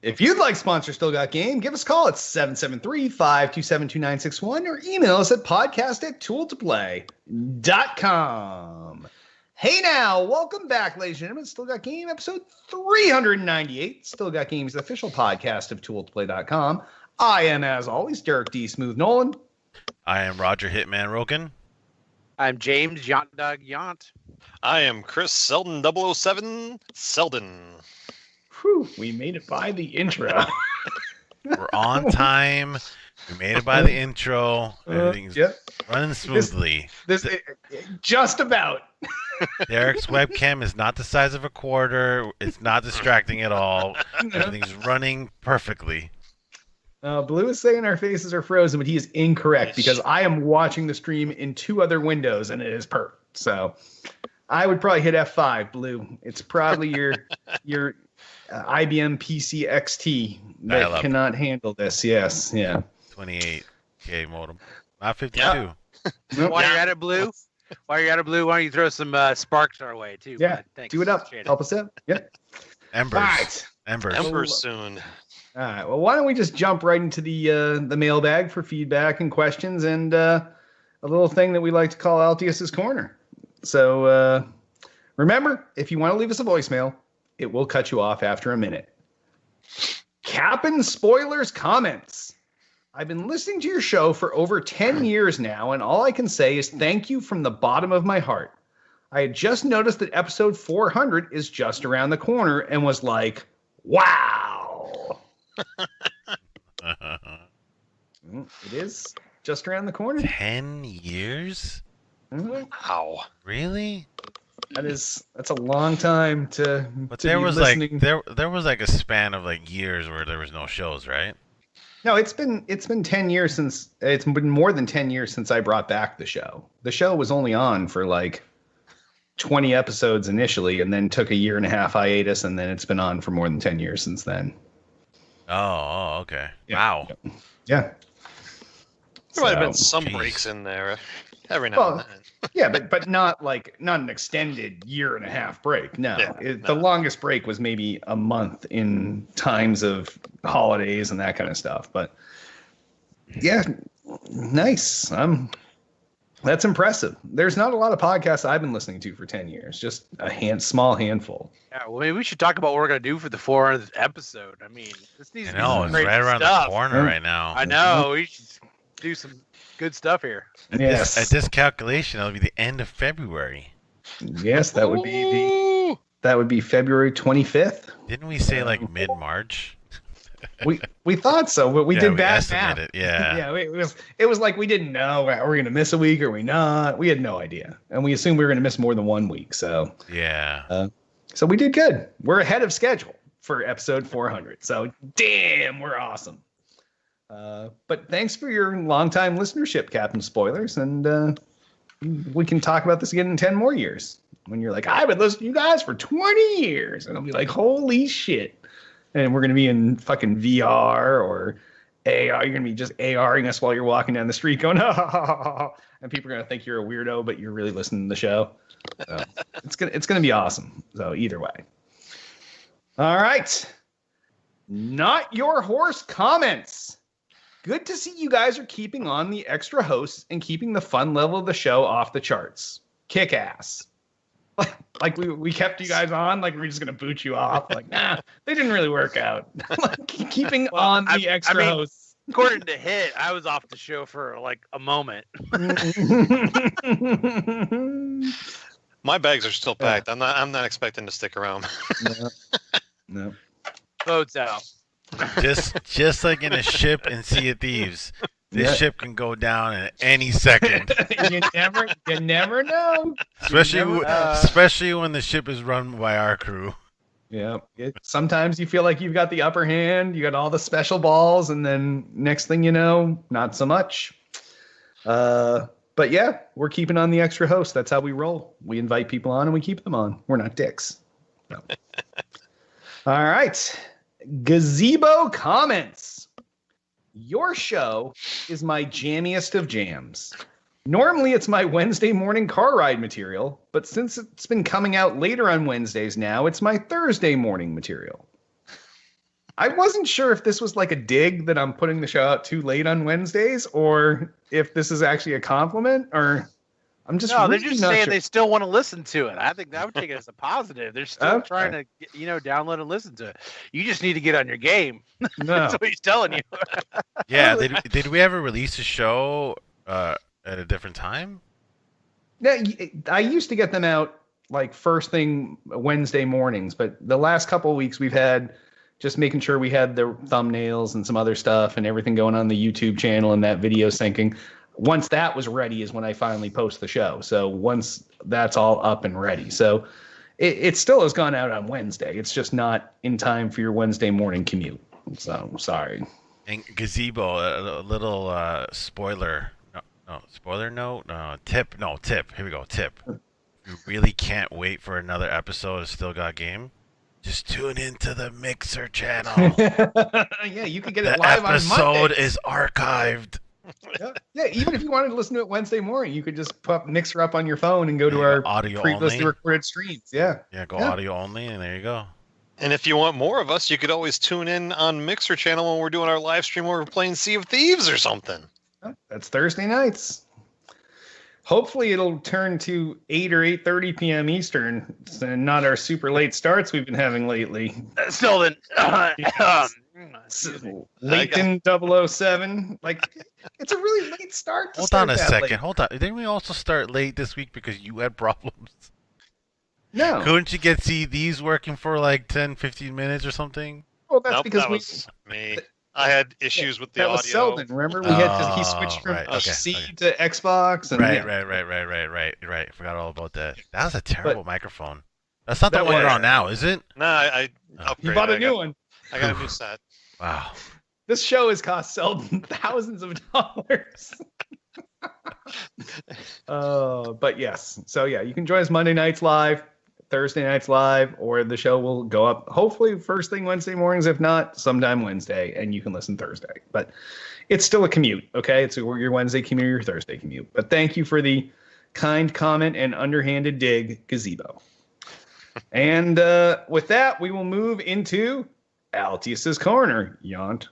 If you'd like to sponsor Still Got Game, give us a call at 773-527-2961 or email us at podcast@tooltoplay.com. Hey now, welcome back, ladies and gentlemen. Still Got Game, episode 398. Still Got Game is the official podcast of tooltoplay.com. I am, as always, Derek D. Smooth Nolan. I am Roger Hitman Rogan. I'm James Yont Dog Yont. I am Chris Selden 007 Selden. Whew, we made it by the intro. We're on time. We made it by the intro. Everything's running smoothly. This just about. Derek's webcam is not the size of a quarter. It's not distracting at all. Everything's running perfectly. Blue is saying our faces are frozen, but he is incorrect because I am watching the stream in two other windows and it is perfect. So I would probably hit F5, Blue. It's probably your IBM PC XT that cannot handle this. Yes, yeah. 28K modem, not 52. Yeah. While you're at it, Blue, why don't you throw some sparks our way too? Yeah, do it up. Help us out. Yep. Embers. All right. Embers soon. All right. Well, why don't we just jump right into the mailbag for feedback and questions and a little thing that we like to call Altius's Corner. So remember, if you want to leave us a voicemail, it will cut you off after a minute. Cap'n Spoilers comments. I've been listening to your show for over 10 years now, and all I can say is thank you from the bottom of my heart. I had just noticed that episode 400 is just around the corner and was like, wow. It is just around the corner. 10 years? Wow. Really? That's a long time to. But to there be was listening. there was like a span of like years where there was no shows, right? No, it's been 10 years since it's been more than 10 years since I brought back the show. The show was only on for like 20 episodes initially, and then took a year and a half hiatus, and then it's been on for more than 10 years since then. Oh, okay. Yeah. Wow. Yeah. There might have been some breaks in there every now and then. Yeah, but not an extended year and a half break. No, the longest break was maybe a month in times of holidays and that kind of stuff. But yeah, nice. That's impressive. There's not a lot of podcasts I've been listening to for 10 years. Just a small handful. Yeah, well, maybe we should talk about what we're gonna do for the 400th episode. I mean, this needs to be some It's great right around stuff. the corner right now. I know. We should do some good stuff here. Yes. At this calculation, it'll be the end of February. Yes, that would be February 25th. Didn't we say like mid-March? We thought so, but we did bad math. Estimated, yeah. Yeah, it was like we didn't know. Are we going to miss a week? Or are we not? We had no idea, and we assumed we were going to miss more than 1 week. So Yeah. So we did good. We're ahead of schedule for episode 400. So damn, we're awesome. But thanks for your longtime listenership, Captain Spoilers, and we can talk about this again in 10 more years. When you're like, I've been listening to you guys for 20 years, and I'll be like, holy shit. And we're going to be in fucking VR or AR. You're going to be just ARing us while you're walking down the street going, ha, ha, ha, ha, ha. And people are going to think you're a weirdo, but you're really listening to the show. So it's gonna be awesome. So either way. All right. Not Your Horse comments. Good to see you guys are keeping on the extra hosts and keeping the fun level of the show off the charts. Kick ass. Like we kept you guys on, like we're just gonna boot you off. Like, nah, they didn't really work out. Like, keeping on the extra hosts. According to Hit, I was off the show for like a moment. My bags are still packed. I'm not expecting to stick around. No. Boats out. Just like in a ship in Sea of Thieves. This ship can go down at any second. you never know. Especially when the ship is run by our crew. Yeah. Sometimes you feel like you've got the upper hand. You got all the special balls, and then next thing you know, not so much. But yeah, we're keeping on the extra host. That's how we roll. We invite people on and we keep them on. We're not dicks. No. All right. Gazebo comments. Your show is my jammiest of jams. Normally, it's my Wednesday morning car ride material, but since it's been coming out later on Wednesdays now, it's my Thursday morning material. I wasn't sure if this was like a dig that I'm putting the show out too late on Wednesdays, or if this is actually a compliment, or I'm just No, really they're just not saying sure. they still want to listen to it. I think that would take it as a positive. They're still Okay. trying to, download and listen to it. You just need to get on your game. No. That's what he's telling you. Yeah, did we ever release a show at a different time? Yeah, I used to get them out like first thing Wednesday mornings, but the last couple of weeks we've had just making sure we had the thumbnails and some other stuff and everything going on the YouTube channel and that video syncing. Once that was ready is when I finally post the show. So once that's all up and ready. So it still has gone out on Wednesday. It's just not in time for your Wednesday morning commute. So sorry. And Gazebo, a little spoiler. No, spoiler note? Tip. No, tip. Here we go. Tip. You really can't wait for another episode of Still Got Game? Just tune into the Mixer channel. Yeah, you could get The it live on episode Monday. is archived. Yeah, even if you wanted to listen to it Wednesday morning, you could just pop Mixer up on your phone and go to Yeah, our audio previously only. recorded streams. Yeah. Yeah, go Yeah. audio only, and there you go. And if you want more of us, you could always tune in on Mixer channel when we're doing our live stream where we're playing Sea of Thieves or something. That's Thursday nights. Hopefully it'll turn to 8 or 8:30 p.m. Eastern and not our super late starts we've been having lately. Still then. Leighton 007. Like, it's a really late start. To Hold start on a that second. late. Hold on. Didn't we also start late this week because you had problems? No. Couldn't you get CDs working for like 10, 15 minutes or something? Well, that's Nope, because that we. was me. I had issues with the That audio. was Selden. Remember, we had because he Oh, switched from right, okay, C okay. to Xbox and Right, yeah. right. Forgot all about that. That was a terrible microphone. That's not the That one you're was- on now, is it? No, I Oh. upgraded. You bought a I new got, one. I got a new set. Wow. This show has cost Selden thousands of dollars. But yes. So yeah, you can join us Monday nights live, Thursday nights live, or the show will go up hopefully first thing Wednesday mornings, if not sometime Wednesday, and you can listen Thursday. But it's still a commute, okay? It's your Wednesday commute or your Thursday commute. But thank you for the kind comment and underhanded dig, Gazebo. And with that, we will move into Altius's Corner. Yont.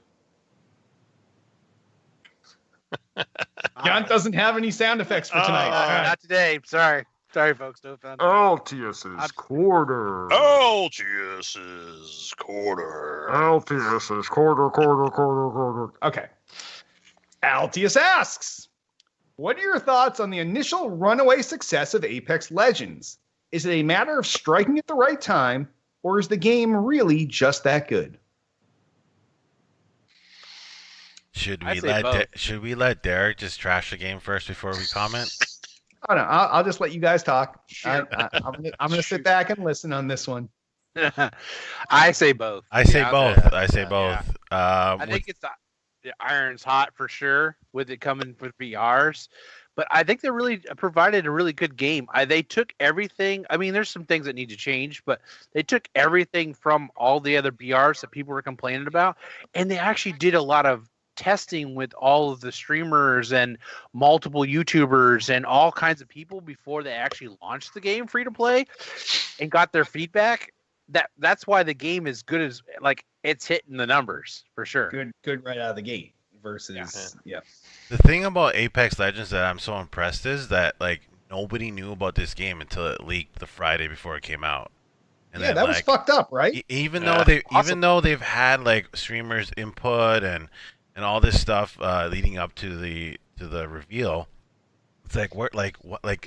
Yont doesn't have any sound effects for tonight. Not today. Sorry, folks. No fun. Altius's Quarter. Altius's Quarter. Altius's Quarter. Okay. Altius asks, what are your thoughts on the initial runaway success of Apex Legends? Is it a matter of striking at the right time, or is the game really just that good? Should I'd we say both. should we let Derek just trash the game first before we comment? Oh, no, I'll just let you guys talk. Sure. I'm going to sit back and listen on this one. I say both. I say Yeah, both. I say yeah. both. I think it's the iron's hot for sure with it coming with VRs, but I think they really provided a really good game. They took everything. I mean, there's some things that need to change, but they took everything from all the other VRs that people were complaining about, and they actually did a lot of testing with all of the streamers and multiple YouTubers and all kinds of people before they actually launched the game free to play and got their feedback. That's why the game is good as like it's hitting the numbers for sure. Good right out of the gate versus, yeah. The thing about Apex Legends that I'm so impressed is that like nobody knew about this game until it leaked the Friday before it came out. And Yeah, then, that was like, fucked up, right? even Yeah. though they've had like streamers input and all this stuff leading up to the reveal, it's like what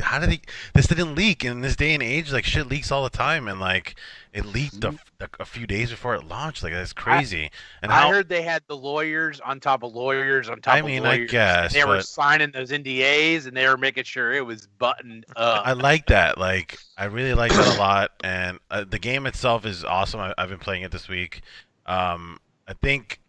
how did this didn't leak in this day and age? Like shit leaks all the time, and like it leaked a few days before it launched. Like that's crazy. I heard they had the lawyers on top of lawyers on top I of mean, I lawyers. guess, They were but- signing those NDAs and they were making sure it was buttoned up. I like that. Like, I really like that a lot. And the game itself is awesome. I've been playing it this week. I think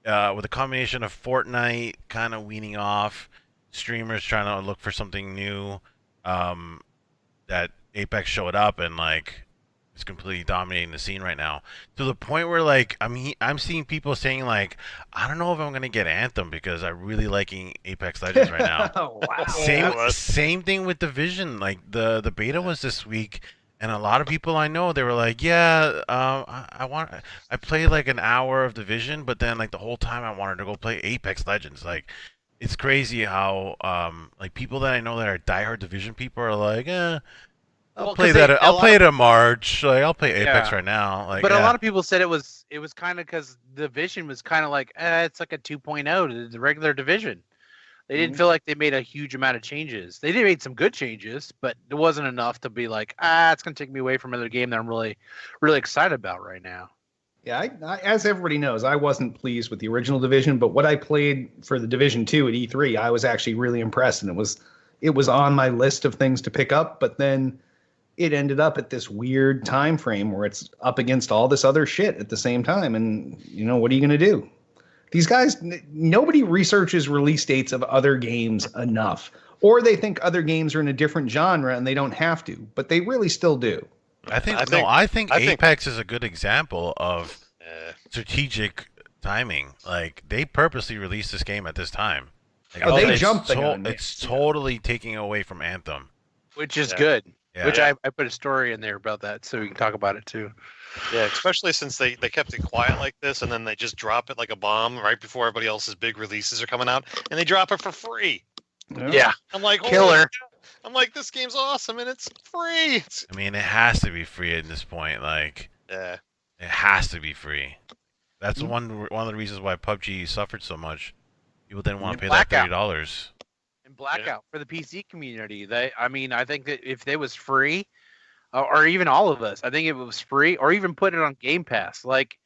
with a combination of Fortnite kind of weaning off, streamers trying to look for something new, that Apex showed up and like is completely dominating the scene right now, to the point where like I'm seeing people saying like, I don't know if I'm gonna get Anthem because I'm really liking Apex Legends right now. Oh, wow. Same thing with Division. Like the beta was this week, And a lot of people I know, they were like, "Yeah, I played like an hour of Division, but then like the whole time I wanted to go play Apex Legends." Like, it's crazy how like people that I know that are diehard Division people are like, I'll Well, play 'cause that. I'll play it in March. Like, I'll play Apex Yeah. right now. Like, But a yeah. lot of people said it was kind of because Division was kind of like it's like a 2.0 to the regular Division. They didn't feel like they made a huge amount of changes. They did made some good changes, but it wasn't enough to be like, it's gonna take me away from another game that I'm really, really excited about right now. Yeah, as everybody knows, I wasn't pleased with the original Division, but what I played for the Division 2 at E3, I was actually really impressed, and it was on my list of things to pick up, but then it ended up at this weird time frame where it's up against all this other shit at the same time, and what are you going to do? These guys, nobody researches release dates of other games enough, or they think other games are in a different genre and they don't have to, but they really still do. I think I think- Apex is a good example of strategic timing. Like, they purposely released this game at this time. Like, Oh, they it's jumped the gun, It's yes. totally taking away from Anthem. Which is Yeah. good. Yeah. Which I put a story in there about that, so we can talk about it too. Yeah, especially since they kept it quiet like this, and then they just drop it like a bomb right before everybody else's big releases are coming out, and they drop it for free. Yeah, I'm like, holy Killer. shit. I'm like, this game's awesome, and it's free. I mean, it has to be free at this point. Like, Yeah, it has to be free. That's Mm-hmm. one of the reasons why PUBG suffered so much. People didn't want And to pay that Blackout. $30. and Blackout for the PC community. I think that if they was free, or even all of us, I think if it was free, or even put it on Game Pass, like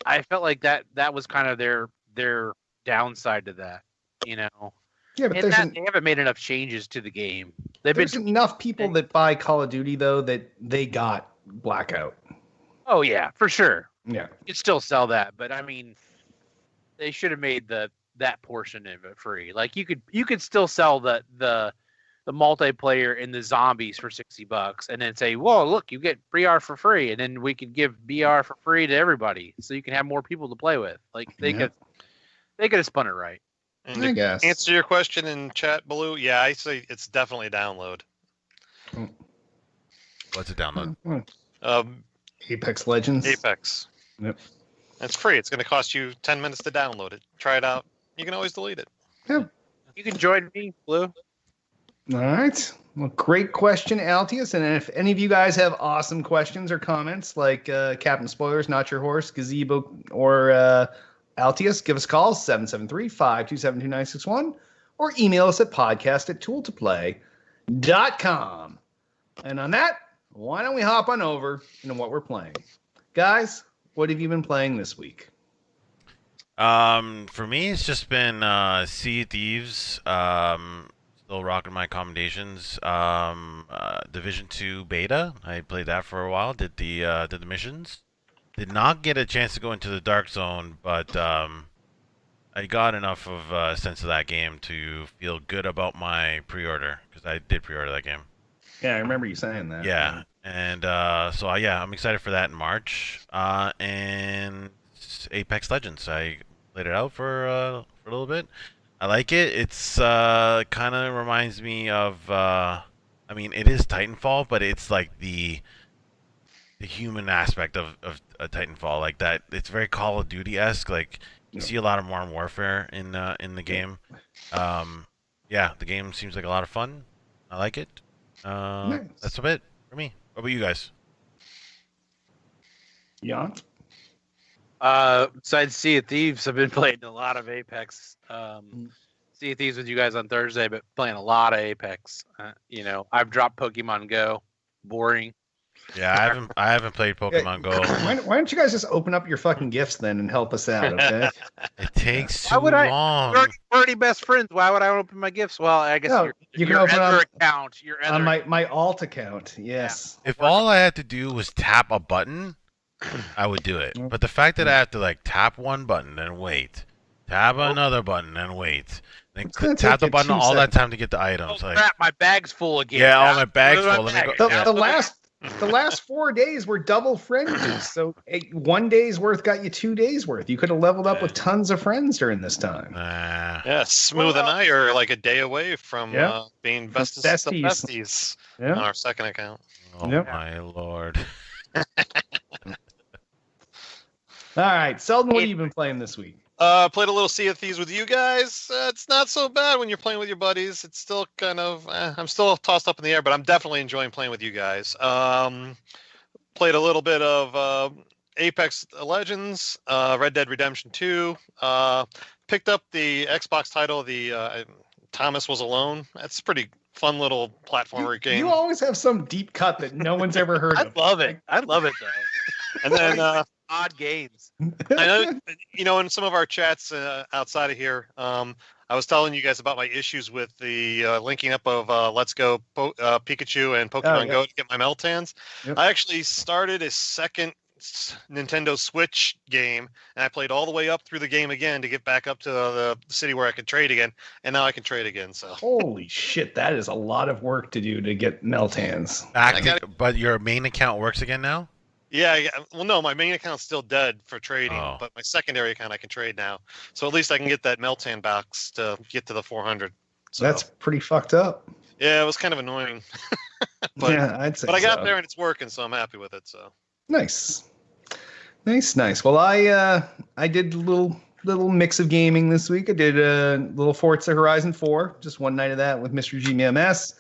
I felt like that was kind of their downside to that, Yeah, but And that they haven't made enough changes to the game. They've there's been, enough people that buy Call of Duty though that they got Blackout. oh yeah, for sure. Yeah. You could still sell that, but I mean, they should have made that portion of it free. Like you could still sell the multiplayer and the zombies for $60 and then say, whoa, look, you get BR for free, and then we could give BR for free to everybody so you can have more people to play with. Like they Yeah. could have spun it right. and I to guess. answer your question in chat, Blue. Yeah, I say it's definitely a download. What's it download? Apex Legends. Apex. Yep. It's free. It's going to cost you 10 minutes to download it. Try it out. You can always delete it. You can join me, Blue. All right. Well, great question, Altius. And if any of you guys have awesome questions or comments like Captain Spoilers, Not Your Horse, Gazebo, or Altius, give us a call, 773-527-2961, or email us at podcast@tooltoplay.com. And on that, why don't we hop on over into what we're playing? Guys, what have you been playing this week? For me, it's just been Sea of Thieves. Still rocking my accommodations. Division 2 beta. I played that for a while. Did the missions. Did not get a chance to go into the Dark Zone, but I got enough of a sense of that game to feel good about my pre-order, because I did pre-order that game. Yeah, I remember you saying that. Yeah, and so yeah, I'm excited for that in March. And Apex Legends, I played it out for a little bit. I like it. It's kind of reminds me of. I mean, it is Titanfall, but it's like the human aspect of Titanfall, like that. It's very Call of Duty-esque. Like you see a lot of Modern Warfare in the game. Yeah, the game seems like a lot of fun. I like it. Nice. That's a bit for me. What about you guys? Jan? Besides Sea of Thieves, I've been playing a lot of Apex. Sea of Thieves with you guys on Thursday, but playing a lot of Apex. I've dropped Pokemon Go. Boring. Yeah, I haven't played Pokemon Go. Why don't you guys just open up your fucking gifts then and help us out, okay? It takes Why too would I- long. We're already best friends. Why would I open my gifts? Well, I guess No, you can your open other up account. Your other On my alt account, yes. If all I had to do was tap a button, I would do it. But the fact that I have to like tap one button and wait, tap another button and wait, then It's gonna tap take the you button 2 all that seconds. time to get the Oh items. Like, crap! My bag's full again. yeah, all Now, my bag's where's full. Let me bag? go. The, Yeah. the last The last 4 days were double friends, so 1 day's worth got you 2 days worth. You could have leveled up with tons of friends during this time. Yeah, Smooth and I are like a day away from being Besties. besties Yeah. on our second account. Oh Yep. my lord. All right, Selden, what have you been playing this week? Played a little Sea of Thieves with you guys. It's not so bad when you're playing with your buddies. It's still kind of, I'm still tossed up in the air, but I'm definitely enjoying playing with you guys. Played a little bit of Apex Legends, Red Dead Redemption 2. Picked up the Xbox title, the Thomas Was Alone. That's a pretty fun little platformer game. You always have some deep cut that no one's ever heard of. I love it. I love it though. And then Odd games. I know, in some of our chats outside of here, I was telling you guys about my issues with the linking up of Let's Go Pikachu and Pokemon Go to get my Meltans. Yep. I actually started a second Nintendo Switch game, and I played all the way up through the game again to get back up to the city where I could trade again, and now I can trade again. So Holy shit, that is a lot of work to do to get Meltans. But your main account works again now? yeah, well, no, my main account's still dead for trading, but my secondary account I can trade now. So at least I can get that Meltan box to get to the 400. So That's pretty fucked up. yeah, it was kind of annoying. But, yeah, I'd say but I got so. there and it's working, so I'm happy with it. So Nice. Well, I did a little mix of gaming this week. I did a little Forza Horizon 4, just one night of that with Mr. GMS.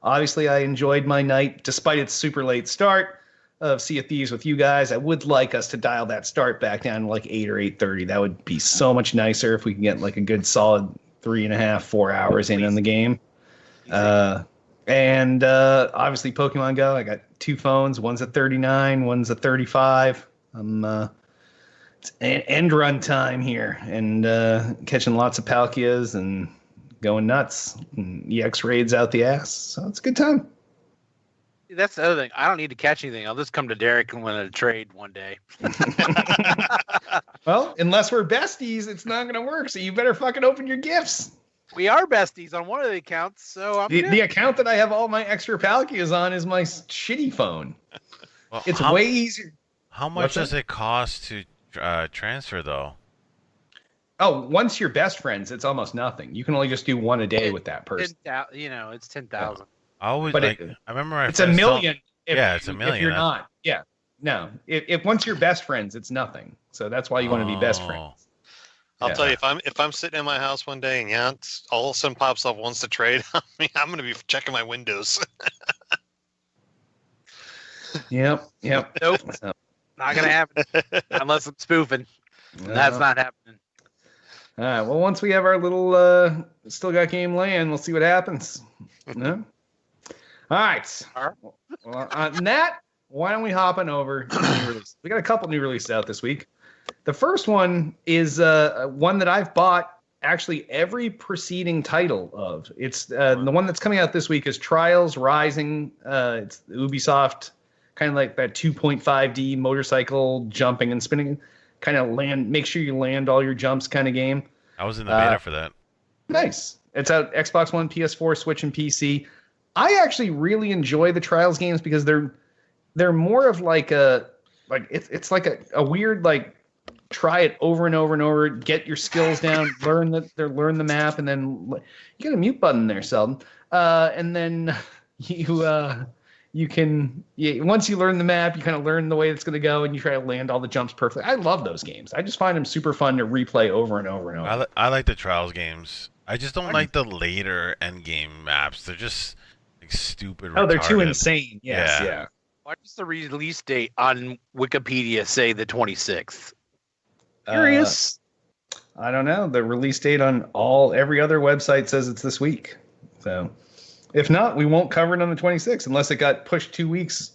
Obviously, I enjoyed my night, despite its super late start of Sea of Thieves with you guys. I would like us to dial that start back down to like 8 or 8:30. That would be so much nicer if we can get like a good solid 3.5, 4 hours in the game. And obviously Pokemon Go. I got 2 phones. One's a 39, one's a 35. It's end run time here, and catching lots of Palkias and going nuts. And EX raids out the ass. So it's a good time. That's the other thing. I don't need to catch anything. I'll just come to Derek and win a trade one day. Well, unless we're besties, it's not going to work. So you better fucking open your gifts. We are besties on one of the accounts, so I'm good. The account that I have all my extra Palkias on is my shitty phone. Well, It's way easier. How much does it cost to transfer, though? Oh, once you're best friends, it's almost nothing. You can only just do one a day with that person. It's 10,000. I always But I remember my It's a friends million. it's a million. If you're not, no. If once you're best friends, it's nothing. So that's why you want to be best friends. I'll tell you, if I'm sitting in my house one day and all of a sudden pops up wants to trade, I mean, I'm going to be checking my windows. Yep. Nope. Not going to happen. Unless I'm spoofing. That's not happening. All right. Well, once we have our little still got game land, we'll see what happens. No? All right. Well, on that, why don't we hop on over to new release? We got a couple new releases out this week. The first one is one that I've bought actually every preceding title of. It's the one that's coming out this week is Trials Rising. It's Ubisoft, kind of like that 2.5D motorcycle jumping and spinning, kind of make sure you land all your jumps kind of game. I was in the beta for that. Nice. It's out Xbox One, PS4, Switch, and PC. I actually really enjoy the Trials games because they're more of like it's like a weird like try it over and over and over, get your skills down, learn the map, and then you got a mute button there, Selden. And then you can once you learn the map, you kind of learn the way it's going to go, and you try to land all the jumps perfectly. I love those games. I just find them super fun to replay over and over and over. I like the Trials games. I just don't like the later end game maps. They're just like stupid. Oh, they're too retarded. insane. Yes, yeah. Why does the release date on Wikipedia say the 26th? Curious. I don't know. The release date on every other website says it's this week. So if not, we won't cover it on the 26th unless it got pushed 2 weeks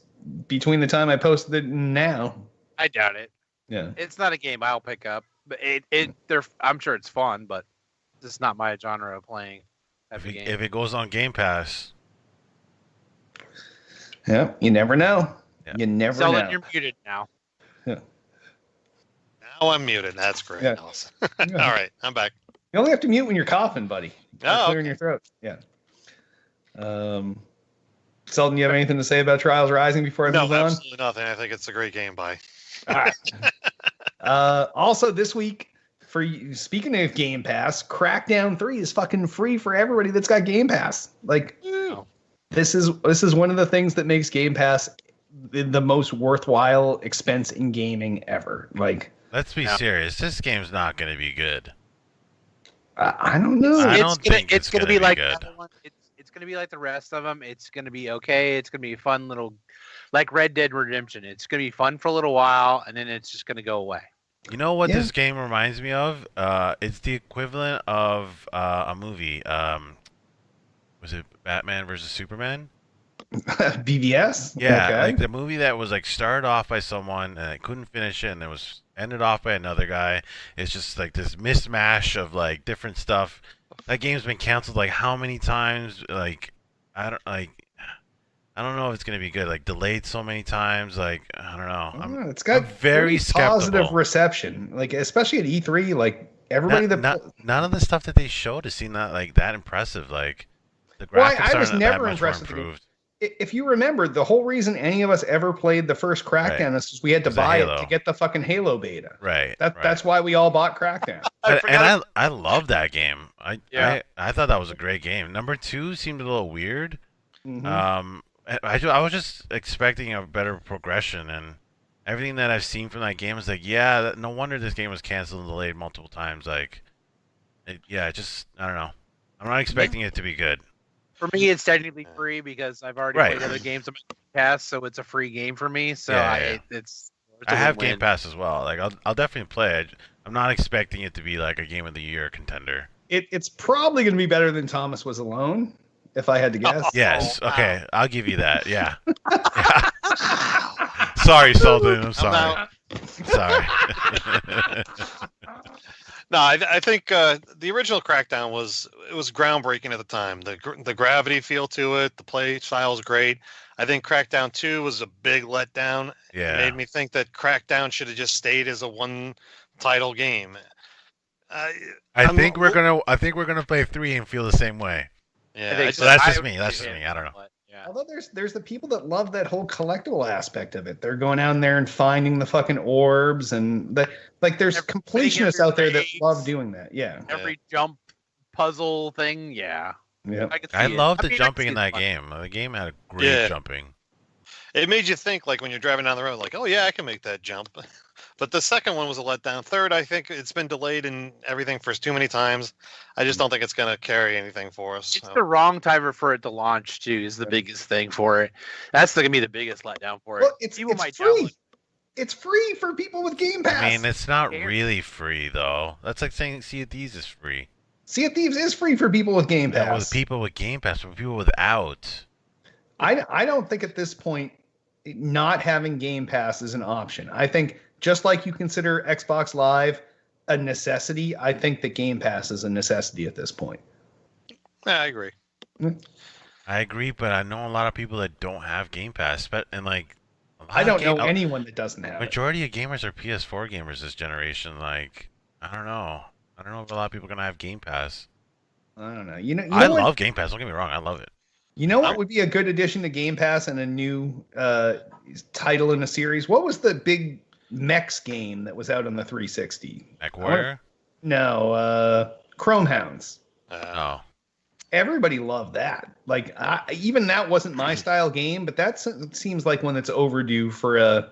between the time I posted it and now. I doubt it. Yeah. It's not a game I'll pick up. But I'm sure it's fun, but it's not my genre of playing. If it goes on Game Pass. Yeah, you never know. Yeah. You never Selden, know. you're muted now. Yeah. Now I'm muted. That's great. Yeah. Awesome. All right, I'm back. You only have to mute when you're coughing, buddy. Oh, Clearing your throat. Yeah. Selden, you have anything to say about Trials Rising before I No, move on? absolutely nothing. I think it's a great game. Bye. All right. Also, this week, for you, speaking of Game Pass, Crackdown 3 is fucking free for everybody that's got Game Pass. Like, this is one of the things that makes Game Pass the most worthwhile expense in gaming ever. Like, Let's be serious. This game's not going to be good. I don't know. I don't think it's gonna gonna be be like good. the other one. It's gonna be like the rest of them. It's gonna be okay. It's gonna be a fun little, like Red Dead Redemption. It's gonna be fun for a little while, and then it's just gonna go away. You know what Yeah. this game reminds me of? It's the equivalent of a movie. Was it Batman versus Superman? BVS? Yeah, Okay. like the movie that was like started off by someone and it couldn't finish it, and it was ended off by another guy. It's just like this mismatch of like different stuff. That game's been canceled like how many times? Like I don't know if it's gonna be good. Like delayed so many times. Like I don't know. It's got I'm very pretty positive skeptical. reception. Like, especially at E3, like everybody None of the stuff that they showed has seemed that impressive. Like the Well, graphics I was aren't never that much impressed more with the game. improved. If you remember, the whole reason any of us ever played the first Crackdown is because we had to It was a buy it Halo. to get the fucking Halo beta. Right. That's why we all bought Crackdown. I love that game. Yeah. I thought that was a great game. Number 2 seemed a little weird. Mhm. I was just expecting a better progression, and everything that I've seen from that game is like, yeah, no wonder this game was canceled and delayed multiple times. Like, I don't know. I'm not expecting it to be good. For me, it's technically free because I've already Right. played other games on my Game Pass, so it's a free game for me. So Yeah. it's I a have win-win. Game Pass as well. Like, I'll definitely play it. I'm not expecting it to be like a Game of the Year contender. It's probably going to be better than Thomas Was Alone, if I had to guess. Yes. wow. Okay. I'll give you that. Yeah. Sorry, Sultan. I'm sorry. out. Sorry. No, I think the original Crackdown was groundbreaking at the time. The gravity feel to it, the play style is great. I think Crackdown 2 was a big letdown. It Yeah. made me think that Crackdown should have just stayed as a one title game. I think we're gonna play 3 and feel the same way. Yeah, I think So that's just I- me. That's just me. I don't know. But, yeah. Although there's the people that love that whole collectible aspect of it. They're going out there and finding the fucking orbs and there's Every- completionists every out there that race. love doing that. Yeah. Every jump puzzle thing, yeah. Yeah. I, can see I it. love the mean, I jumping can in see that it's fun. game. The game had great Yeah. jumping. it made you think, like when you're driving down the road, like, oh yeah, I can make that jump. But the second one was a letdown. Third, I think it's been delayed and everything for too many times. I just don't think it's going to carry anything for us. It's so. the wrong time for it to launch too. Is the biggest thing for it. That's gonna be the biggest letdown for it. Well, it's People might free. download. It's free for people with Game Pass. I mean, it's not Fair. really free though. That's like saying Sea of Thieves is free. Sea of Thieves is free for people with Game Yeah, Pass. with people with Game Pass, but people without. I don't think at this point not having Game Pass is an option. I think just like you consider Xbox Live a necessity, I think that Game Pass is a necessity at this point. Yeah, I agree. I agree, but I know a lot of people that don't have Game Pass, but and like a lot I of don't know game- anyone that doesn't have it. Majority of gamers are PS4 gamers this generation. Like, I don't know. I don't know if a lot of people are gonna have Game Pass. I don't know. You know I what? love Game Pass. Don't get me wrong. I love it. You know what would be a good addition to Game Pass and a new title in a series? What was the big mechs game that was out on the 360? MechWarrior? No, Chrome Hounds. Oh, Everybody loved that. Like, even that wasn't my style game, but that seems like one that's overdue for a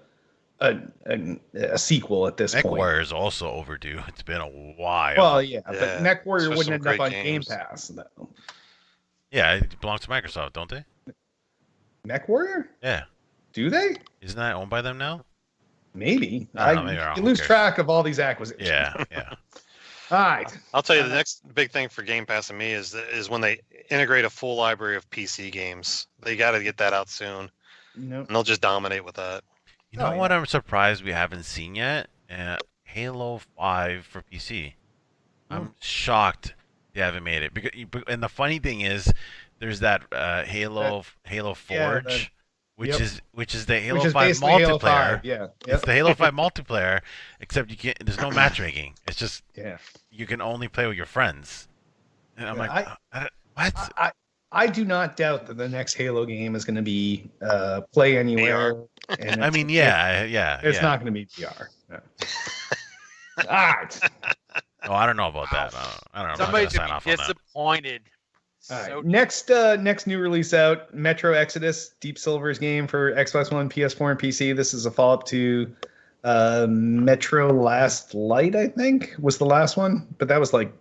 sequel at this point. MechWarrior is also overdue. It's been a while. Well, yeah, Yeah, but MechWarrior there's wouldn't some end up great on games. Game Pass. Though. Yeah, it belongs to Microsoft, don't they? MechWarrior? Yeah. Do they? Isn't that owned by them now? Maybe. I don't know, maybe I'm wrong. You Who lose cares? track of all these acquisitions. Yeah, yeah. All right. I'll tell you, the next big thing for Game Pass and me is when they integrate a full library of PC games. They got to get that out soon, No. and they'll just dominate with that. You know Oh, what I'm surprised we haven't seen yet? Halo 5 for PC. I'm shocked they haven't made it. And the funny thing is, there's that Halo Forge, which yep. is the Halo Which is 5 basically multiplayer. Halo 5. Yeah. It's Yep. the Halo 5 multiplayer, except you can't. There's no matchmaking. It's just Yeah. you can only play with your friends. And I'm Yeah, like, what? I do not doubt that the next Halo game is going to be play anywhere. And I mean, yeah. it's not going to be VR. No. All right. Oh, I don't know about that. I don't know. Somebody's I'm not gonna gonna be sign off on that. disappointed. All right. So- Next new release out, Metro Exodus, Deep Silver's game for Xbox One, PS4, and PC. This is a follow-up to Metro Last Light, I think, was the last one. But that was like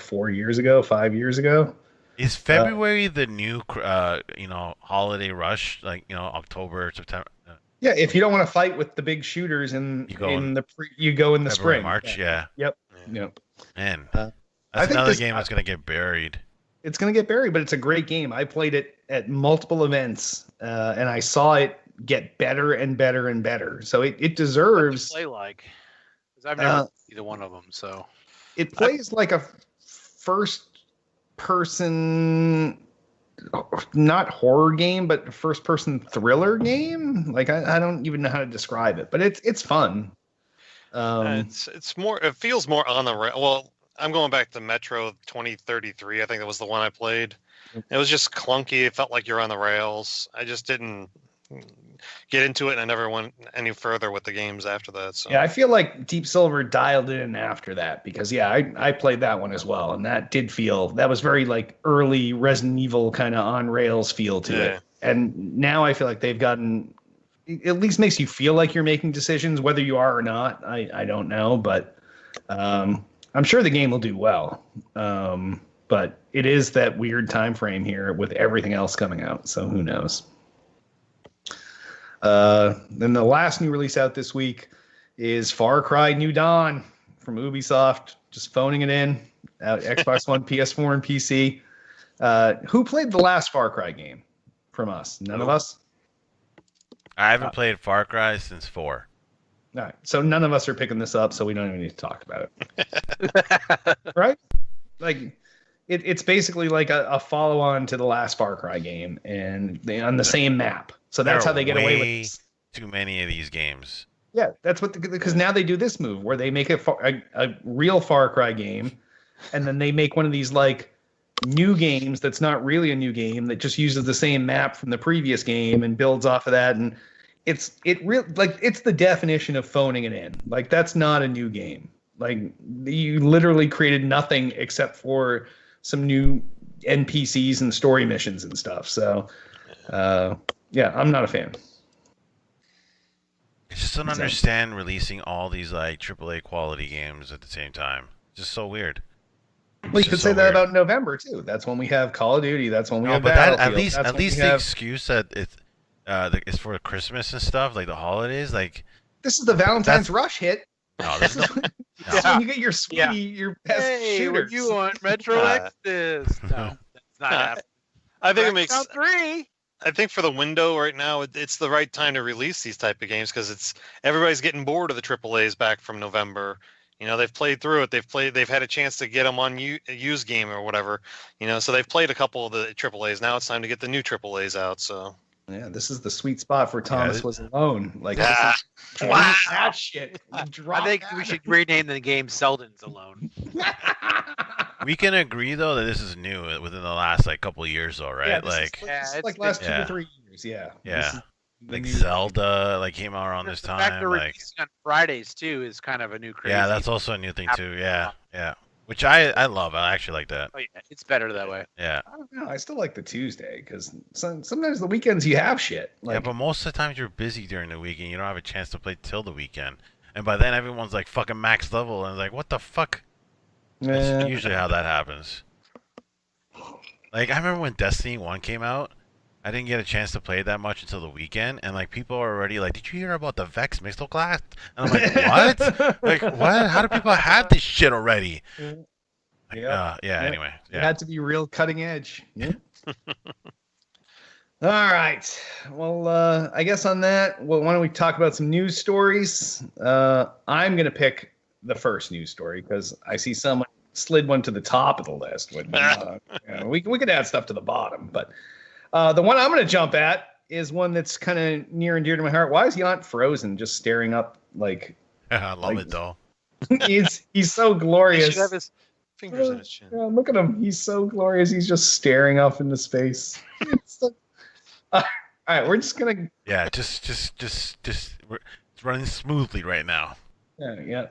4 years ago, 5 years ago? Is February the new, holiday rush? Like, October, September, Yeah, if you don't want to fight with the big shooters you go in the February, spring. March, yeah. Yep. Man, I that's think another this- game that's gonna get buried. It's going to get buried, but it's a great game. I played it at multiple events, and I saw it get better and better and better. So it What's it deserves. play like? Because I've never played either one of them. So It plays like a first-person, not horror game, but first-person thriller game. Like I don't even know how to describe it, but it's fun. It's more. It feels more on the well. I'm going back to Metro 2033. I think that was the one I played. It was just clunky. It felt like you're on the rails. I just didn't get into it, and I never went any further with the games after that. So Yeah, I feel like Deep Silver dialed it in after that because I played that one as well, and that was very like early Resident Evil kind of on rails feel to it. And now I feel like they've gotten, at least makes you feel like you're making decisions, whether you are or not. I don't know, but I'm sure the game will do well. But it is that weird time frame here with everything else coming out, so who knows? Then the last new release out this week is Far Cry New Dawn from Ubisoft, just phoning it in. Xbox One, PS4, and PC. Who played the last Far Cry game from us? None of us? I haven't played Far Cry since 4. All right, so none of us are picking this up, so we don't even need to talk about it. Right? Like, it's basically like a follow-on to the last Far Cry game, and on the same map. So that's how they get away with this. Too many of these games. Yeah, that's what because now they do this move where they make a real Far Cry game, and then they make one of these like new games that's not really a new game that just uses the same map from the previous game and builds off of that. And it's the definition of phoning it in. Like that's not a new game. Like you literally created nothing except for some new NPCs and story missions and stuff. So yeah, I'm not a fan. I just don't understand releasing all these like AAA quality games at the same time. It's just so weird. Well, you could say that about November too. That's when we have Call of Duty. That's when we have Battlefield. At least the excuse that it's for Christmas and stuff, like the holidays, like this is the Valentine's Rush hit. No, this is That's when you get your sweetie, your best shooter. What you want Metro Exodus? No, that's not happening. I think it makes. Crackdown 3. I think for the window right now, it's the right time to release these type of games because everybody's getting bored of the AAAs back from November. You know, they've played through it. They've had a chance to get them on a used game or whatever. You know, so they've played a couple of the AAAs. Now it's time to get the new AAAs out. So yeah, this is the sweet spot for Thomas Was Alone. Like wow, that shit. I think we should rename the game Selden's Alone. We can agree though that this is new within the last like couple of years, though, right? Yeah, like it's like last 2 or 3 years. Yeah. Yeah. Like Zelda, like came out around this The time. fact they're Like, releasing on Fridays too is kind of a new crazy. yeah, that's also a new thing too. Yeah, yeah. Which I love. I actually like that. Oh yeah, it's better that way. Yeah. I don't know. I still like the Tuesday because sometimes the weekends you have shit. Like, Yeah, but most of the times you're busy during the weekend. You don't have a chance to play till the weekend. And by then everyone's like fucking max level and like, what the fuck? That's usually how that happens. Like I remember when Destiny 1 came out, I didn't get a chance to play it that much until the weekend, and like people are already like, "Did you hear about the Vex Mixel class?" And I'm like, "What? Like what? How do people have this shit already?" Like, Anyway, it had to be real cutting edge. Yeah. All right. Well, I guess on that, why don't we talk about some news stories? I'm gonna pick the first news story because I see someone slid one to the top of the list. We could add stuff to the bottom, but the one I'm going to jump at is one that's kind of near and dear to my heart. Why is Yant frozen, just staring up like? I love it though. he's so glorious. Fingers in his chin. Yeah, look at him. He's so glorious. He's just staring up into space. All right, we're just gonna. Yeah, just it's running smoothly right now. Yeah.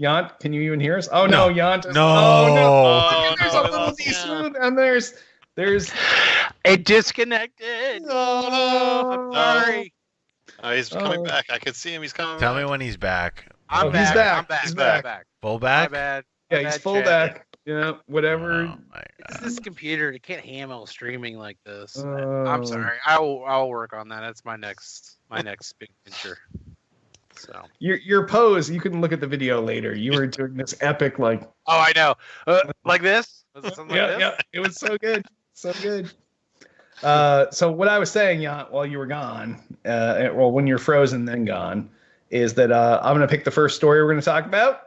Yant, can you even hear us? Oh no, Yant. No. Oh no. Oh, There's no, a little yeah. smooth, and there's. It disconnected. No. I'm sorry. Oh, he's coming back. I can see him. He's coming Tell back. me when he's back. I'm Oh, back. he's back. I'm back. He's I'm back. back. Full My back? bad. Yeah, My he's bad, full chat. back. Yeah, whatever. Oh my It's god. this computer. It can't handle streaming like this. Oh. I'm sorry. I'll work on that. That's my next big venture. So. Your pose. You can look at the video later. You were doing this epic like. Oh, I know. Like this? Was it something like this? Yeah. It was so good. So good. So what I was saying, Yant, while you were gone, well, when you're frozen, then gone, is that I'm going to pick the first story we're going to talk about,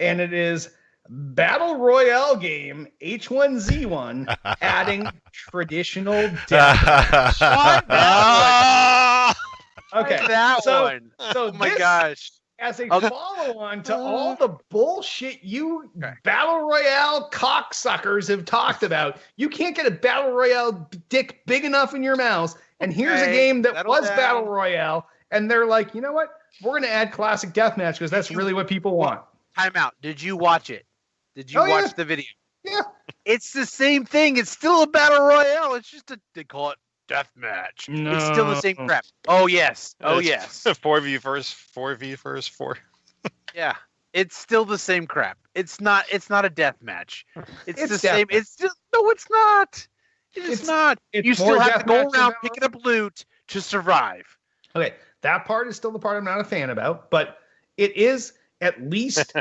and it is Battle Royale game H1Z1 adding traditional death. Okay, That so, one. So Oh my this, gosh. as a Okay. follow-on to all the bullshit you Battle Royale cocksuckers have talked about, you can't get a Battle Royale dick big enough in your mouth. And here's a Okay, game that settle was down. Battle Royale, and they're like, you know what? We're going to add classic deathmatch because that's really what people want. Time out. Did you watch it? Did you Oh, yeah. watch the video? Yeah. It's the same thing. It's still a battle royale. It's just they call it death match. It's still the same crap. Oh yes. Oh yes. 4v versus 4v versus 4. Yeah. It's still the same crap. It's not a death match. It's the same. deathmatch. It's just no. It's not. It is It's- not. it's You still more have to go deathmatch around than picking up loot to survive. Okay, that part is still the part I'm not a fan about, but it is at least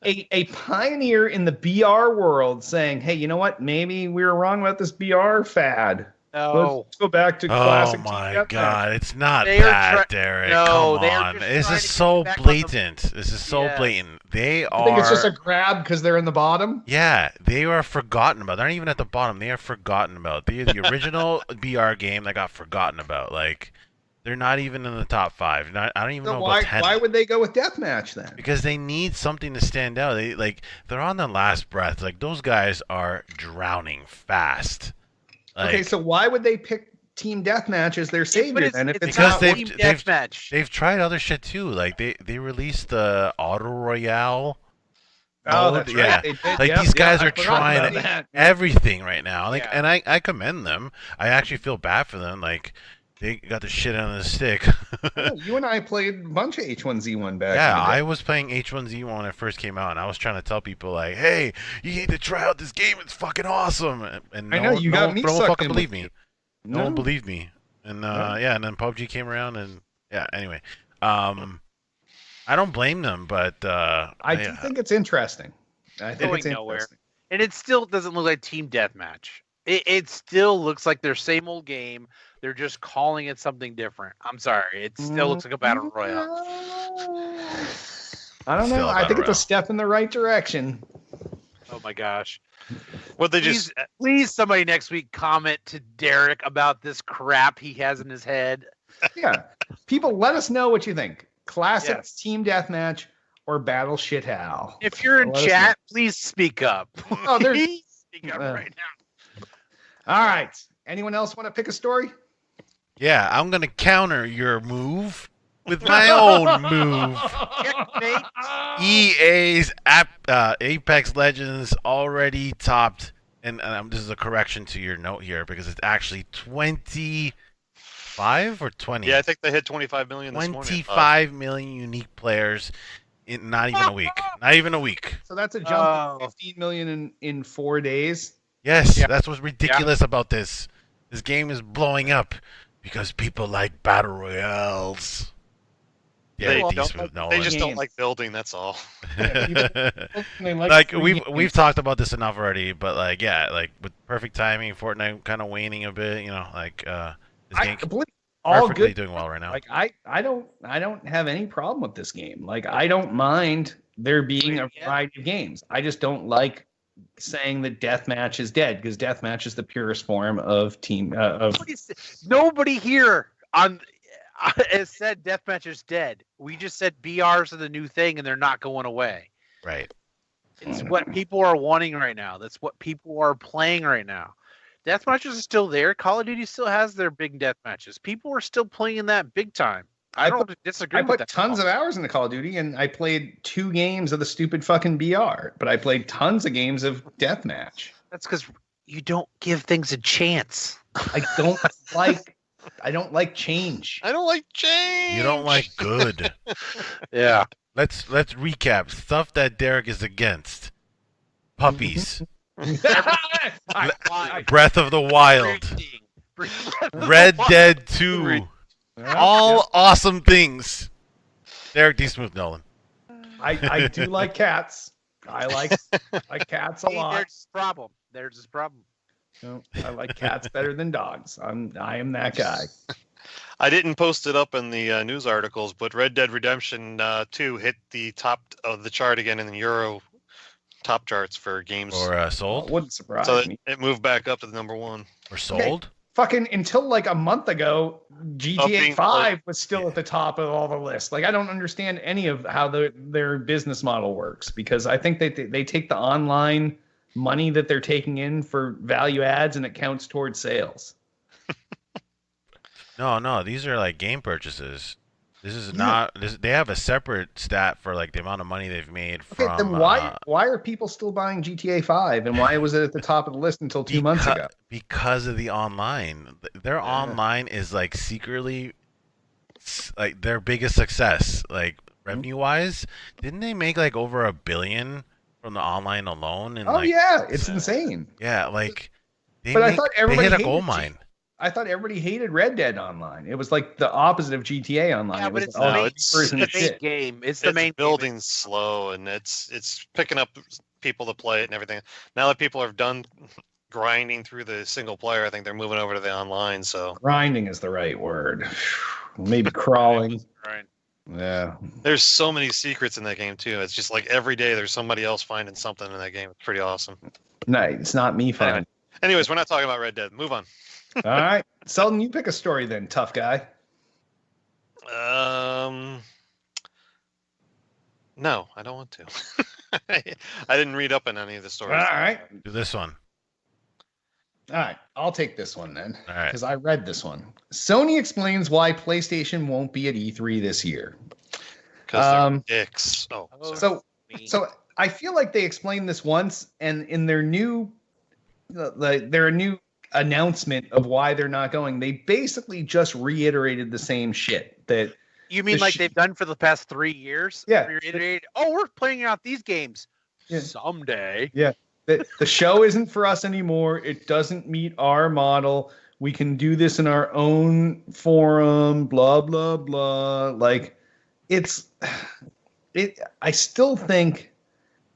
a pioneer in the BR world saying, hey, you know what? Maybe we were wrong about this BR fad. No. Let's go back to Oh classic my deathmatch. god, it's not They are that, Derek. No, Come they are on. just This trying is to so get back on the- blatant. This is so Yes. blatant. They I think it's just are a grab because they're in the bottom. Yeah, they are forgotten about. They're not even at the bottom. They are forgotten about. They're the original BR game that got forgotten about. Like, they're not even in the top 5. I don't even So know why, about 10. why would they go with deathmatch then? Because they need something to stand out. They're on their last breath. Like, those guys are drowning fast. Like, Okay, so why would they pick team deathmatch as their But savior it's, then if it's it's because not not they've- team they've- deathmatch. they've tried other shit too. Like, they released the Auto Royale. Oh, mode. that's Yeah. right. They did. Like, Yep, these guys I are forgot trying about that. everything right now. Like, Yeah. and I commend them. I actually feel bad for them. Like, they got the shit on the stick. Oh, you and I played a bunch of H1Z1 back. Yeah, in the day. I was playing H1Z1 when it first came out, and I was trying to tell people like, "Hey, you need to try out this game. It's fucking awesome." And I no know, one- you no got one- me no one sucked fucking in believed with me. you. No one believed me. And yeah, and then PUBG came around, and yeah. Anyway, I don't blame them, but I do think it's interesting. I think Going it's nowhere. interesting. And it still doesn't look like team deathmatch. It still looks like their same old game. They're just calling it something different. I'm sorry. It still looks like a battle royale. I don't Still know. a I think battle it's a step in the right direction. Oh my gosh. What they Please, just please somebody next week comment to Derek about this crap he has in his head. Yeah. People, let us know what you think. Classic Yes. team deathmatch or battle shit Hal. If you're in Let us know. chat, please speak up. Oh, there's- Please speak up Uh, right now. All right. Anyone else want to pick a story? yeah, I'm gonna counter your move with my own move. Checkmate. EA's Apex Legends already topped, and this is a correction to your note here because it's actually 25 or 20. yeah, I think they hit 25 million this morning. 25 million unique players in not even a week. Not even a week. So that's a jump of Oh. 15 million in 4 days. Yes, Yeah. that's what's ridiculous about this. This game is blowing up because people like battle royales. Yeah, They these don't with no They one. just don't Games. like building. That's all. They like free we've games. talked about this enough already, but like yeah, like with perfect timing, Fortnite kind of waning a bit, you know, like this I game believe all perfectly good. doing well right now. Like I don't have any problem with this game. Like I don't mind there being a Yeah. variety of games. I just don't like saying that deathmatch is dead because deathmatch is the purest form of team of Nobody here on has said deathmatch is dead. We just said BRs are the new thing and they're not going away. Right. It's what people are wanting right now. That's what people are playing right now. Death matches are still there. Call of Duty still has their big death matches. People are still playing that big time. I don't disagree I with put that. tons of hours into Call of Duty, and I played 2 games of the stupid fucking BR, but I played tons of games of Deathmatch. That's because you don't give things a chance. I don't like. I don't like change. I don't like change. You don't like good. Yeah. Let's recap stuff that Derek is against. Puppies, Breath of the Wild, Red Dead 2, all awesome things. Derek D. Smooth Nolan. I do like cats. I like cats a lot. There's this problem. There's this problem. No, I like cats better than dogs. I am that guy. I didn't post it up in the news articles, but Red Dead Redemption 2 hit the top of the chart again in the Euro top charts for games. Or sold? Wouldn't surprise So me. it moved back up to the number 1. Or sold? Fucking until like a month ago, GTA being 5 was still at the top of all the lists. Like I don't understand any of how their business model works, because I think they take the online money that they're taking in for value adds and it counts towards sales. No, these are like game purchases. This is not. They have a separate stat for like the amount of money they've made Okay, from. then why are people still buying GTA 5 and why was it at the top of the list until 2 months ago? Because of the online. Their online is like secretly like their biggest success. Like revenue wise, didn't they make like over $1 billion from the online alone? And Yeah, it's insane. Yeah, like they But I thought everybody hit a hated gold mine. I thought everybody hated Red Dead Online. It was like the opposite of GTA Online. Yeah, It but was it's all the main, person the and main shit. game. It's the It's main building game. slow, and it's picking up people to play it and everything. Now that people are done grinding through the single player, I think they're moving over to the online. So Grinding is the right word. Maybe crawling. Right. Yeah. there's so many secrets in that game too. It's just like every day there's somebody else finding something in that game. It's pretty awesome. No, it's not me finding. Anyways, we're not talking about Red Dead. Move on. All right. Selden, you pick a story then, tough guy. No, I don't want to. I didn't read up on any of the All stories. right. Do this one. All right. I'll take this one then. All right. Because I read this one. Sony explains why PlayStation won't be at E3 this year. Because they're dicks. Oh, Oh. sorry. So I feel like they explained this once, and in their new announcement of why they're not going, they basically just reiterated the same shit. That You mean The like sh- they've done for the past 3 years? Yeah. Reiterated, oh, we're playing out these games Yeah. someday. that the show isn't for us anymore. It doesn't meet our model. We can do this in our own forum. Blah blah blah. Like I still think.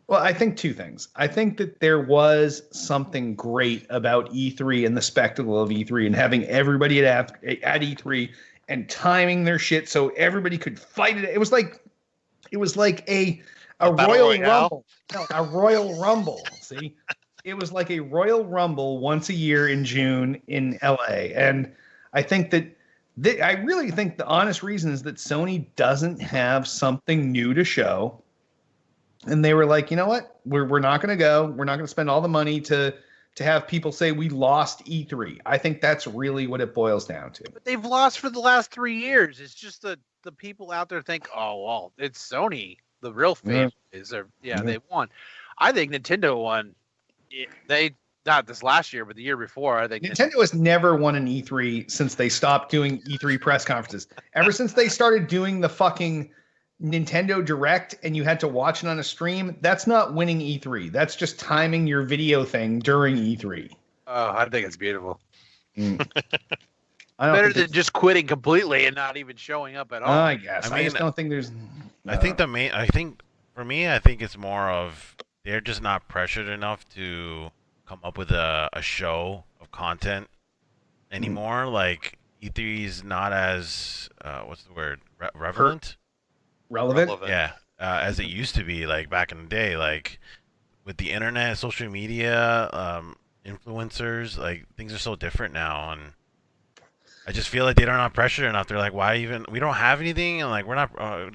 Well, I think 2 things. I think that there was something great about E3 and the spectacle of E3 and having everybody at E3 and timing their shit so everybody could fight it. It was like a Battle Royal Royale? Rumble. No, a Royal Rumble. See? It was like a Royal Rumble once a year in June in LA. And I think that I really think the honest reason is that Sony doesn't have something new to show. And they were like, you know what? We're not going to go. We're not going to spend all the money to have people say we lost E3. I think that's really what it boils down to. But they've lost for the last 3 years. It's just the people out there think, oh, well, it's Sony. The real fan is, they won. I think Nintendo won. They not this last year, but the year before. I think Nintendo has never won an E3 since they stopped doing E3 press conferences. Ever since they started doing the fucking Nintendo Direct and you had to watch it on a stream, that's not winning E3. That's just timing your video thing during E3. Oh, I think it's beautiful. I don't Better think than it's- just quitting completely and not even showing up at all. I guess. I I just mean, don't think there's. I think for me, I think it's more of they're just not pressured enough to come up with a show of content anymore. Like E3 is not as what's the word relevant? relevant. Yeah, as it used to be, like back in the day, like with the internet, social media, influencers, like things are so different now, and I just feel like they're not pressured enough. They're like, why even? We don't have anything, and like we're not.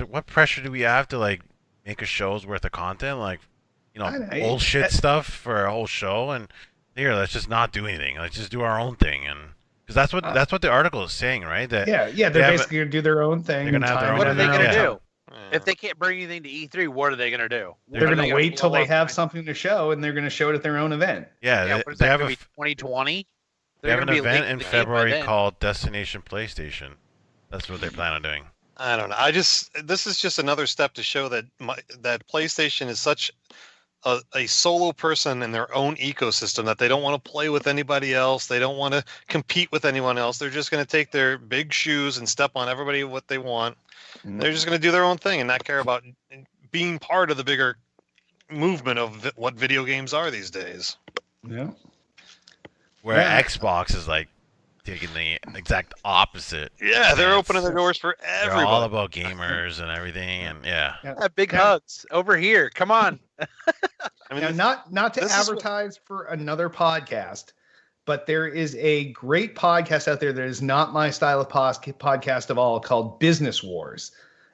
What pressure do we have to like make a show's worth of content? Like, I know. bullshit stuff for a whole show, and here, let's just not do anything. Let's just do our own thing, and because that's what the article is saying, right? That yeah, they're basically gonna do their own thing. They're gonna have their own What are they event. going to Yeah. do? If they can't bring anything to E3, what are they going to do? They're Are gonna they wait till blow they up- have something to show, and they're gonna show it at their own event. Yeah, Yeah, what is they that have going a to be? 2020. they have an event in February called. called Destination PlayStation. That's what they plan on doing. I don't know. This is just another step to show that that PlayStation is such a solo person in their own ecosystem that they don't want to play with anybody else. They don't want to compete with anyone else. They're just going to take their big shoes and step on everybody what they want. They're just going to do their own thing and not care about being part of the bigger movement of what video games are these days. Yeah. Where Yeah. Xbox is like taking the exact opposite. Yeah, they're stance. opening the doors for They're everybody. all about gamers and everything, and yeah. Big Yeah. hugs over here. Come on. I mean, Now, not to this is what- advertise for another podcast, but there is a great podcast out there that is not my style of podcast of all, called Business Wars.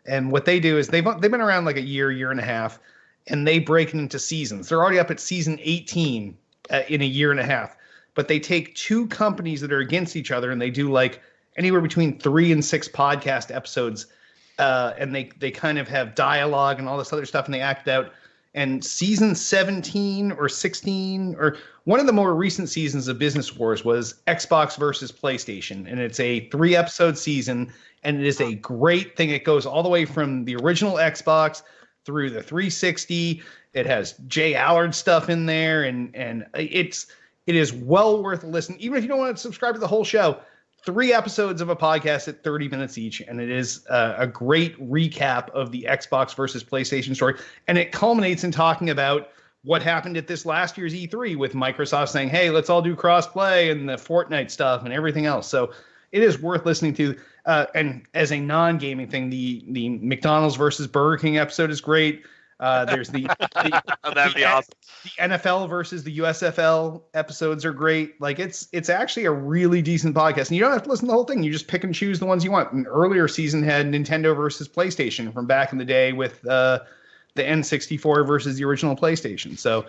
And what they do is they've been around like a year and a half, and they break it into seasons. They're already up at season 18 in a year and a half. But they take two companies that are against each other, and they do like anywhere between 3 and 6 podcast episodes, and they kind of have dialogue and all this other stuff, and they act it out. And season 17 or 16, or one of the more recent seasons of Business Wars, was Xbox versus PlayStation. And it's a 3-episode season, and it is a great thing. It goes all the way from the original Xbox through the 360. It has Jay Allard stuff in there, and it is well worth listening. Even if you don't want to subscribe to the whole show, 3 episodes of a podcast at 30 minutes each. And it is a great recap of the Xbox versus PlayStation story. And it culminates in talking about what happened at this last year's E3 with Microsoft saying, hey, let's all do cross-play and the Fortnite stuff and everything else. So it is worth listening to. And as a non-gaming thing, the McDonald's versus Burger King episode is great. There's That'd be awesome. the NFL versus the USFL episodes are great. Like it's actually a really decent podcast, and you don't have to listen to the whole thing. You just pick and choose the ones you want. An earlier season had Nintendo versus PlayStation from back in the day with the N64 versus the original PlayStation. So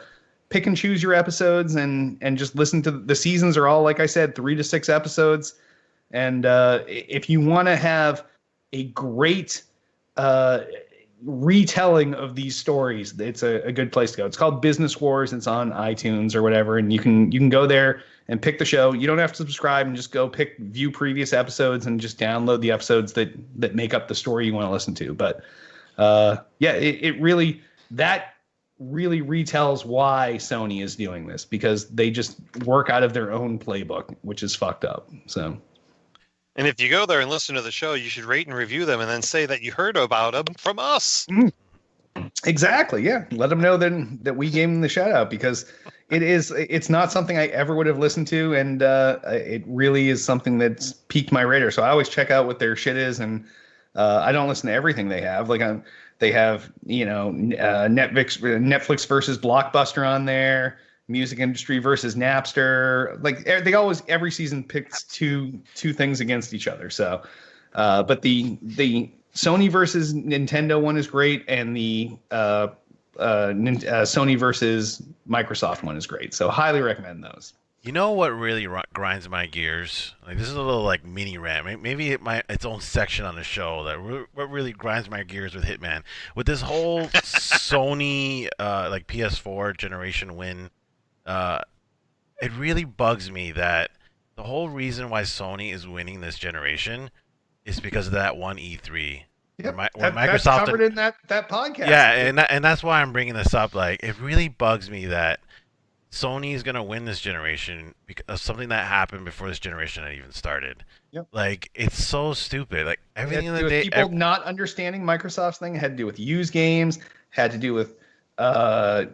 pick and choose your episodes and just listen to the seasons are all, like I said, 3 to 6 episodes. And if you want to have a great retelling of these stories, it's a good place to go. It's called Business Wars. It's on iTunes or whatever, and you can go there and pick the show. You don't have to subscribe, and just go view previous episodes and just download the episodes that make up the story you want to listen to. But it really retells why Sony is doing this, because they just work out of their own playbook, which is fucked up. So. And if you go there and listen to the show, you should rate and review them and then say that you heard about them from us. Exactly. Yeah. Let them know then that we gave them the shout out, because it's not something I ever would have listened to. And it really is something that's piqued my radar. So I always check out what their shit is. And I don't listen to everything they have. Like they have, Netflix versus Blockbuster on there. Music industry versus Napster. Like they always, every season picks two things against each other. So, but the Sony versus Nintendo one is great, and the Sony versus Microsoft one is great. So highly recommend those. You know what really grinds my gears? Like, this is a little like mini rant. Maybe its own section on the show. What really grinds my gears with Hitman, with this whole Sony like PS4 generation win. It really bugs me that the whole reason why Sony is winning this generation is because of that one E3. Yep. Where That's Microsoft covered in that podcast. Yeah, and that's why I'm bringing this up. Like, it really bugs me that Sony is gonna win this generation because of something that happened before this generation had even started. Yep. Like, it's so stupid. Like, everything It had to do with people not understanding Microsoft's thing. It had to do with used games. Had to do with the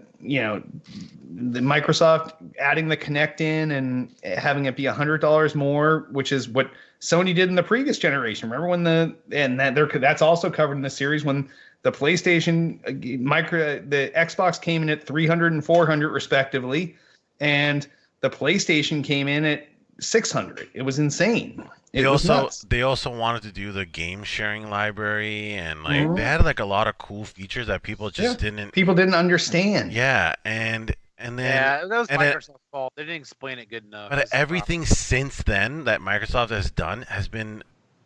Microsoft adding the Kinect in and having it be $100 more, which is what Sony did in the previous generation. Remember when that's also covered in the series when the PlayStation, the Xbox came in at $300 and $400 respectively, and the PlayStation came in at 600. It was insane. It was nuts. They also wanted to do the game sharing library, and like Mhm. they had like a lot of cool features that people just didn't. People didn't understand. Yeah, and then Yeah, that was and it- Microsoft's fault. They didn't explain it good enough. but That's the problem. everything since then that Microsoft has done has been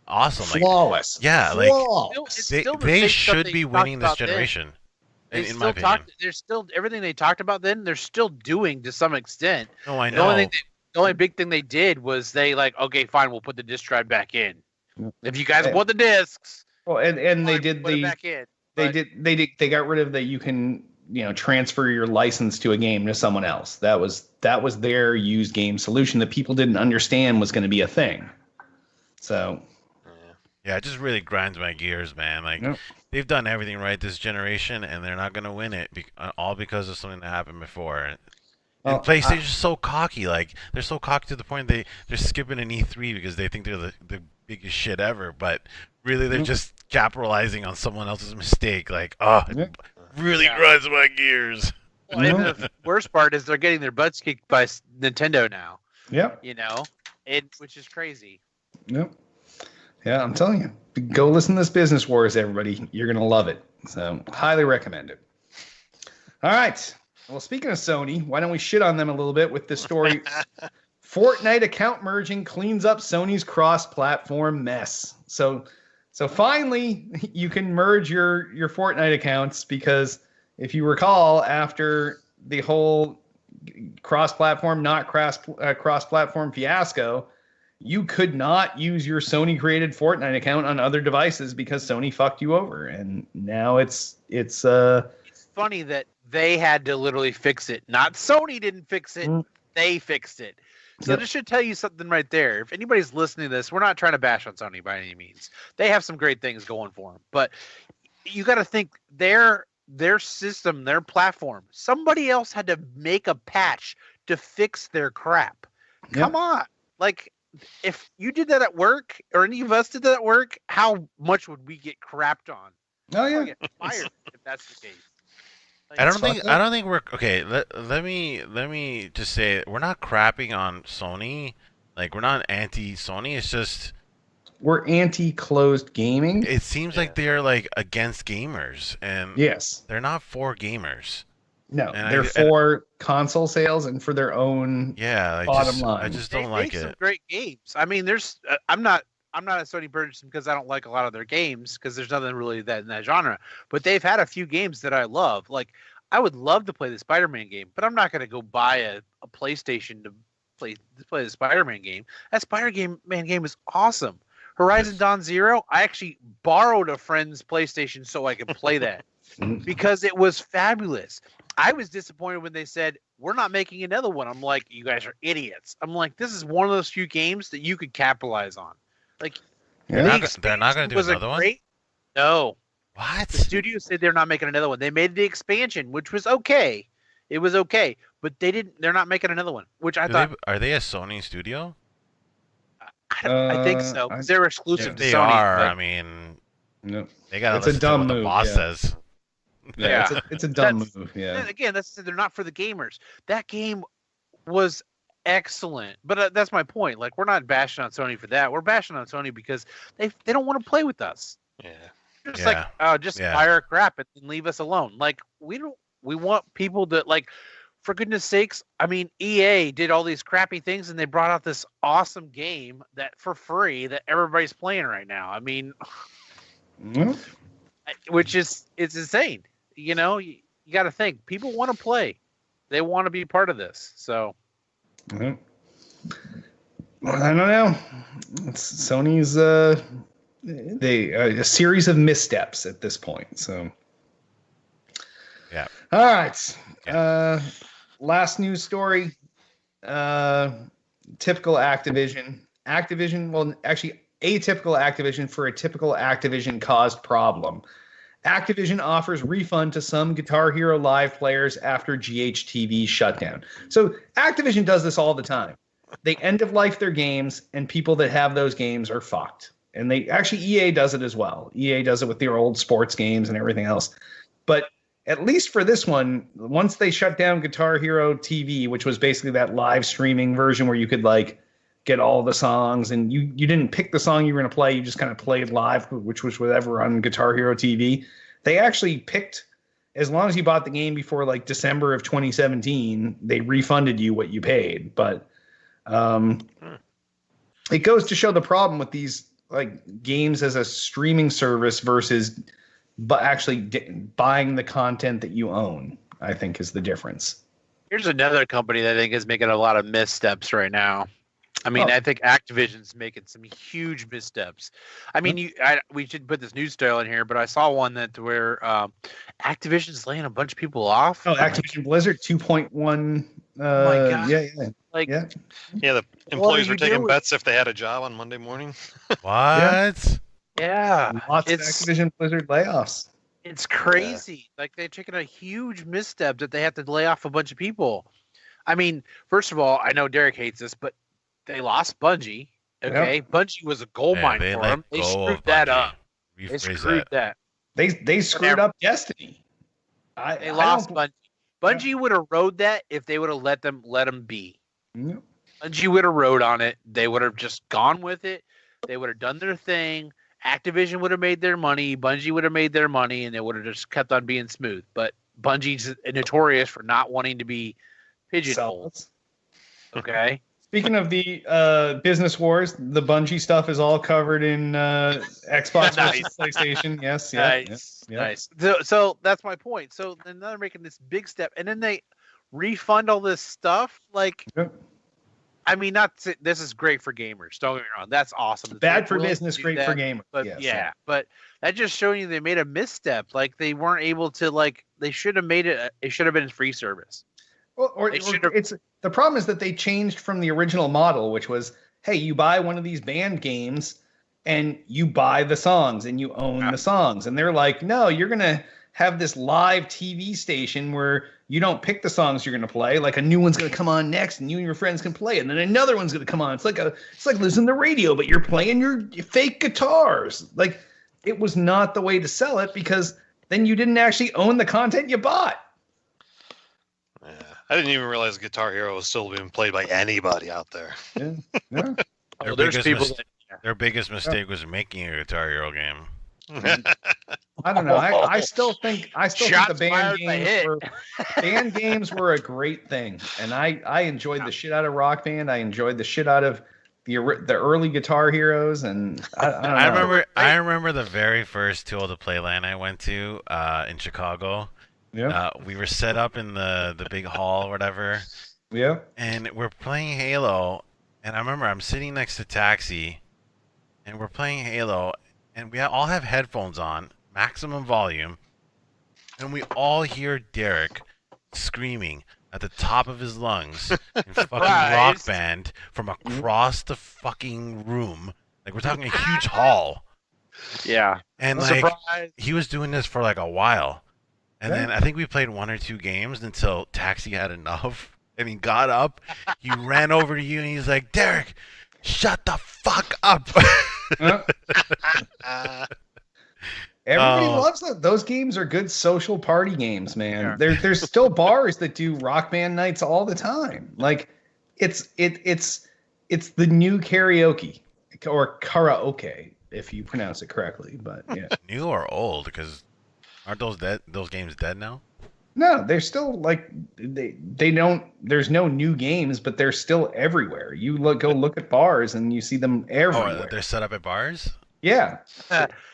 awesome. Like Flawless. yeah, like It's still the they same stuff should they be talked winning this about then. generation. They In still my opinion. They're still everything they talked about then. They're still doing to some extent. No, I The know. only big thing they did was they like, okay, fine, we'll put the disc drive back in. Yeah. If you guys Yeah. want the discs, Well, and they fine, did put it the back in. they got rid of that you can transfer your license to a game to someone else. That was their used game solution that people didn't understand was going to be a thing. So Yeah, it just really grinds my gears, man. Like Yep. they've done everything right this generation, and they're not gonna win it all because of something that happened before. And Well, PlayStation's so cocky. Like they're so cocky to the point they're skipping an E3 because they think they're the biggest shit ever. But really, they're Yep. just capitalizing on someone else's mistake. Like, oh, Yep. it really Yeah. grinds my gears. Well, and the worst part is they're getting their butts kicked by Nintendo now. yep. Which is crazy. Yep. Yeah, I'm telling you. Go listen to this Business Wars, everybody. You're going to love it. So, highly recommend it. All right. Well, speaking of Sony, why don't we shit on them a little bit with this story? Fortnite account merging cleans up Sony's cross-platform mess. So finally, you can merge your Fortnite accounts because if you recall, after the whole cross-platform, not cross-platform fiasco, you could not use your Sony-created Fortnite account on other devices because Sony fucked you over, and now it's It's funny that they had to literally fix it. Not Sony didn't fix it. Mm. They fixed it. So Yep. this should tell you something right there. If anybody's listening to this, we're not trying to bash on Sony by any means. They have some great things going for them, but you got to think their system, their platform. Somebody else had to make a patch to fix their crap. Come on, like if you did that at work, or any of us did that at work, how much would we get crapped on? oh We'd yeah. get fired if that's the case. Like, I don't fucked think up. I don't think we're okay. Let me just say we're not crapping on Sony. Like we're not anti Sony. It's just We're anti-closed gaming. it seems like they're like against gamers, and Yes. they're not for gamers. No, And they're I- for console sales and for their own. Yeah, Bottom I line. just they don't like make some it. great games. I mean, there's I'm not a Sony person because I don't like a lot of their games because there's nothing really that in that genre. But they've had a few games that I love. Like I would love to play the Spider-Man game, but I'm not going to go buy a PlayStation to play the Spider-Man game. That Spider-Man game is awesome. Horizon Dawn Zero, I actually borrowed a friend's PlayStation so I could play that Mhm. because it was fabulous. I was disappointed when they said, we're not making another one. I'm like, you guys are idiots. I'm like, this is one of those few games that you could capitalize on. Like, Yeah. They're not gonna do was a another one? great- No. What? The studio said they're not making another one. They made the expansion, which was okay. It was okay. But they're not making another one, which I thought, Are they a Sony studio? I think so. 'Cause they're exclusive to They Sony. are. but- I mean, No. they gotta It's a listen to dumb what the move, boss yeah. says. Yeah. It's a dumb That's- move. Yeah. And again, they're not for the gamers. That game was excellent, but that's my point. Like, we're not bashing on Sony for that. We're bashing on Sony because they don't want to play with us. Yeah. Just Yeah. like, oh, just Yeah. fire crap and leave us alone. Like, we want people to, like, for goodness sakes. I mean, EA did all these crappy things and they brought out this awesome game that for free that everybody's playing right now. I mean, Mhm. it's insane. You know, you got to think people want to play. They want to be part of this. So Mhm. Well, I don't know. Sony's a series of missteps at this point. So Yeah. All right. Last news story. Typical Activision. Well, actually, atypical Activision for a typical Activision caused problem. Activision offers refund to some Guitar Hero Live players after GHTV shutdown. So Activision does this all the time. They end of life their games, and people that have those games are fucked. And EA does it as well. EA does it with their old sports games and everything else. But at least for this one, once they shut down Guitar Hero TV, which was basically that live streaming version where you could get all the songs, and you didn't pick the song you were going to play. You just kind of played live, which was whatever on Guitar Hero TV. They actually picked, as long as you bought the game before like December of 2017, they refunded you what you paid. But it goes to show the problem with these like games as a streaming service versus actually buying the content that you own, I think is the difference. Here's another company that I think is making a lot of missteps right now. I mean, I think Activision's making some huge missteps. I mean, we should put this news style in here, but I saw one that where Activision's laying a bunch of people off. Oh, Activision Blizzard 2.1. Oh my God. Yeah. Like, Yeah, the employees were taking bets if they had a job on Monday morning. What? yeah, Lots of it's Activision Blizzard layoffs. it's crazy. Like they're taking a huge misstep that they have to lay off a bunch of people. I mean, first of all, I know Derek hates this, but they lost Bungie. Okay, Bungie was a gold mine for them. They screwed that up. They screwed that. They screwed up Destiny. They lost Bungie. Bungie would have rode that if they would have let them be. Yeah. Bungie would have rode on it. They would have just gone with it. They would have done their thing. Activision would have made their money. Bungie would have made their money, and they would have just kept on being smooth. But Bungie's notorious for not wanting to be pigeonholed. Okay. Speaking of the business wars, the Bungie stuff is all covered in Xbox versus PlayStation. Yes, nice. So that's my point. So then they're making this big step, and then they refund all this stuff. Like, I mean, this is great for gamers. Don't get me wrong. That's awesome. Bad for business, great for gamers. But but that just showing you they made a misstep. Like they weren't able to. Like they should have made it. It should have been a free service. Or it's the problem is that they changed from the original model, which was, hey, you buy one of these band games and you buy the songs and you own the songs. And they're like, no, you're going to have this live TV station where you don't pick the songs you're going to play. Like a new one's going to come on next and you and your friends can play it. And then another one's going to come on. It's like listening to the radio, but you're playing your fake guitars. Like it was not the way to sell it because then you didn't actually own the content you bought. I didn't even realize Guitar Hero was still being played by anybody out there. Yeah. Their biggest mistake was making a Guitar Hero game. I don't know. I still think the band games were a great thing, and I enjoyed the shit out of Rock Band. I enjoyed the shit out of the early Guitar Heroes, and I remember the very first Tool to Play LAN I went to in Chicago. Yeah. We were set up in the big hall or whatever. Yeah. And we're playing Halo, and I remember I'm sitting next to Taxi, and we're playing Halo, and we all have headphones on, maximum volume, and we all hear Derek screaming at the top of his lungs in fucking Rock Band from across the fucking room. Like we're talking a huge hall. Yeah. And he was doing this for like a while. And then I think we played 1 or 2 games until Taxi had enough. And he got up, he ran over to you, and he's like, Derek, shut the fuck up. Everybody loves them. Those games are good social party games, man. Yeah. There's still bars that do Rock Band nights all the time. Like, it's the new karaoke, or karaoke, if you pronounce it correctly. But yeah. New or old? Because aren't those games dead now? No, they're still like they don't. There's no new games, but they're still everywhere. You go look at bars and you see them everywhere. Oh, they're set up at bars? Yeah.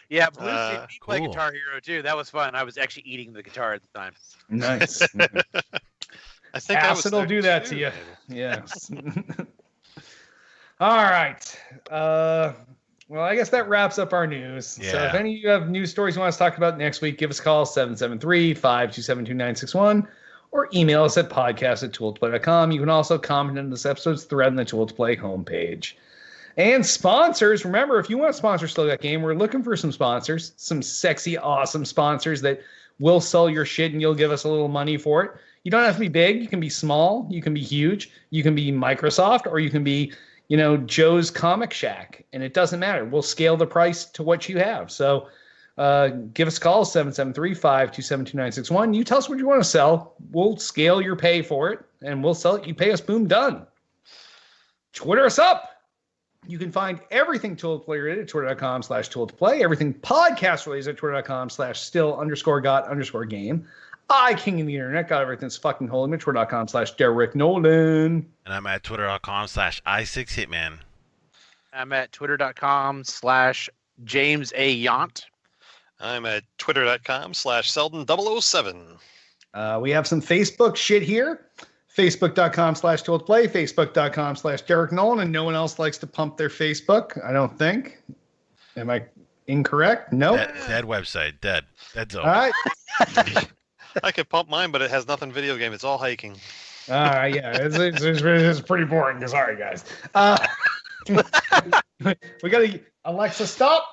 Yeah, Blue Sea play Guitar Hero too. That was fun. I was actually eating the guitar at the time. Nice. I think acid will do that to you. Yes. All right. Well, I guess that wraps up our news. Yeah. So if any of you have news stories you want us to talk about next week, give us a call, 773-527-2961, or email us at podcast@tooltoplay.com. You can also comment on this episode's thread on the Tool to Play homepage. And sponsors, remember, if you want to sponsor Still Got Game, we're looking for some sponsors, some sexy, awesome sponsors that will sell your shit and you'll give us a little money for it. You don't have to be big. You can be small. You can be huge. You can be Microsoft, or you can be Joe's Comic Shack, and it doesn't matter. We'll scale the price to what you have. So give us a call, 773-527-2961. You tell us what you want to sell. We'll scale your pay for it, and we'll sell it. You pay us, boom, done. Twitter us up. You can find everything Tool to Play related at twitter.com/Tool to Play, everything podcast related at twitter.com/still_got_game. King of the internet, got everything's fucking holy, twitter.com/Derek Nolan. And I'm at twitter.com/i6hitman. I'm at twitter.com/James A. Yaunt. I'm at twitter.com/Selden007. We have some Facebook shit here. Facebook.com/Tool to Play, Facebook.com/Derek Nolan, and no one else likes to pump their Facebook, I don't think. Am I incorrect? No. Dead website. Dead zone. All right. I could pump mine, but it has nothing video game. It's all hiking. Yeah, it's pretty boring. Sorry, guys. We got to Alexa, stop.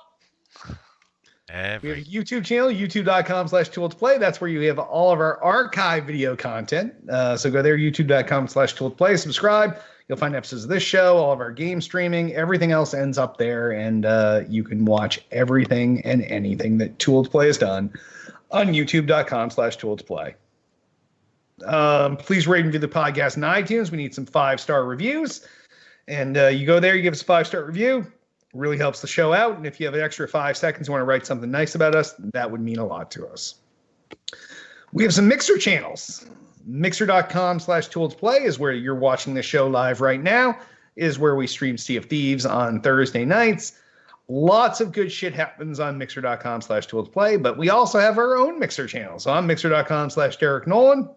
We have a YouTube channel, youtube.com/Tool to Play. That's where you have all of our archive video content. So go there, youtube.com/Tool to Play. Subscribe. You'll find episodes of this show, all of our game streaming. Everything else ends up there, and you can watch everything and anything that Tool to Play has done on youtube.com/Tool to Play. Please rate and review the podcast on iTunes. We need some 5-star reviews. And you go there, you give us a 5-star review. Really helps the show out. And if you have an extra 5 seconds, you want to write something nice about us, that would mean a lot to us. We have some Mixer channels. Mixer.com/Tool to Play is where you're watching the show live right now, is where we stream Sea of Thieves on Thursday nights. Lots of good shit happens on Mixer.com/Tool to Play, but we also have our own Mixer channel. So I'm Mixer.com/Derek Nolan.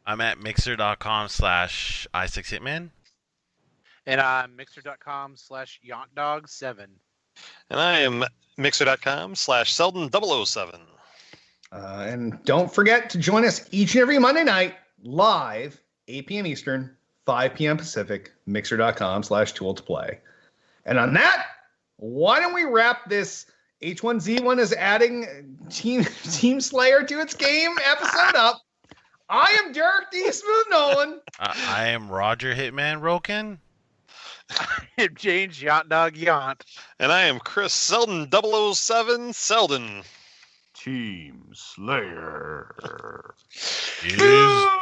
I'm at Mixer.com/i6hitman. And I'm Mixer.com/YauntDog7. And I am Mixer.com/Selden007. And don't forget to join us each and every Monday night, live, 8 p.m. Eastern, 5 p.m. Pacific, Mixer.com/Tool to Play. And on that, why don't we wrap this H1Z1 is adding Team Slayer to its game episode up. I am Derek D. Smooth Nolan. I am Roger Hitman Roken. I'm James YauntDog Yaunt. And I am Chris Selden007 Selden. Team Slayer is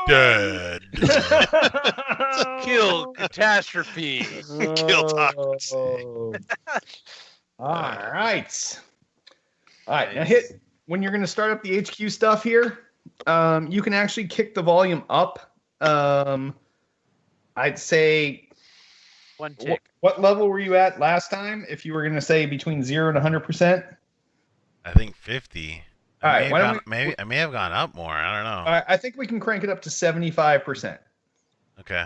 dead. Kill catastrophe. Kill toxic. All right. Now hit when you're going to start up the HQ stuff here. You can actually kick the volume up. I'd say. One tick. What level were you at last time? If you were going to say between 0 and 100%? I think 50. All right. I may have gone up more. I don't know. I think we can crank it up to 75%. Okay.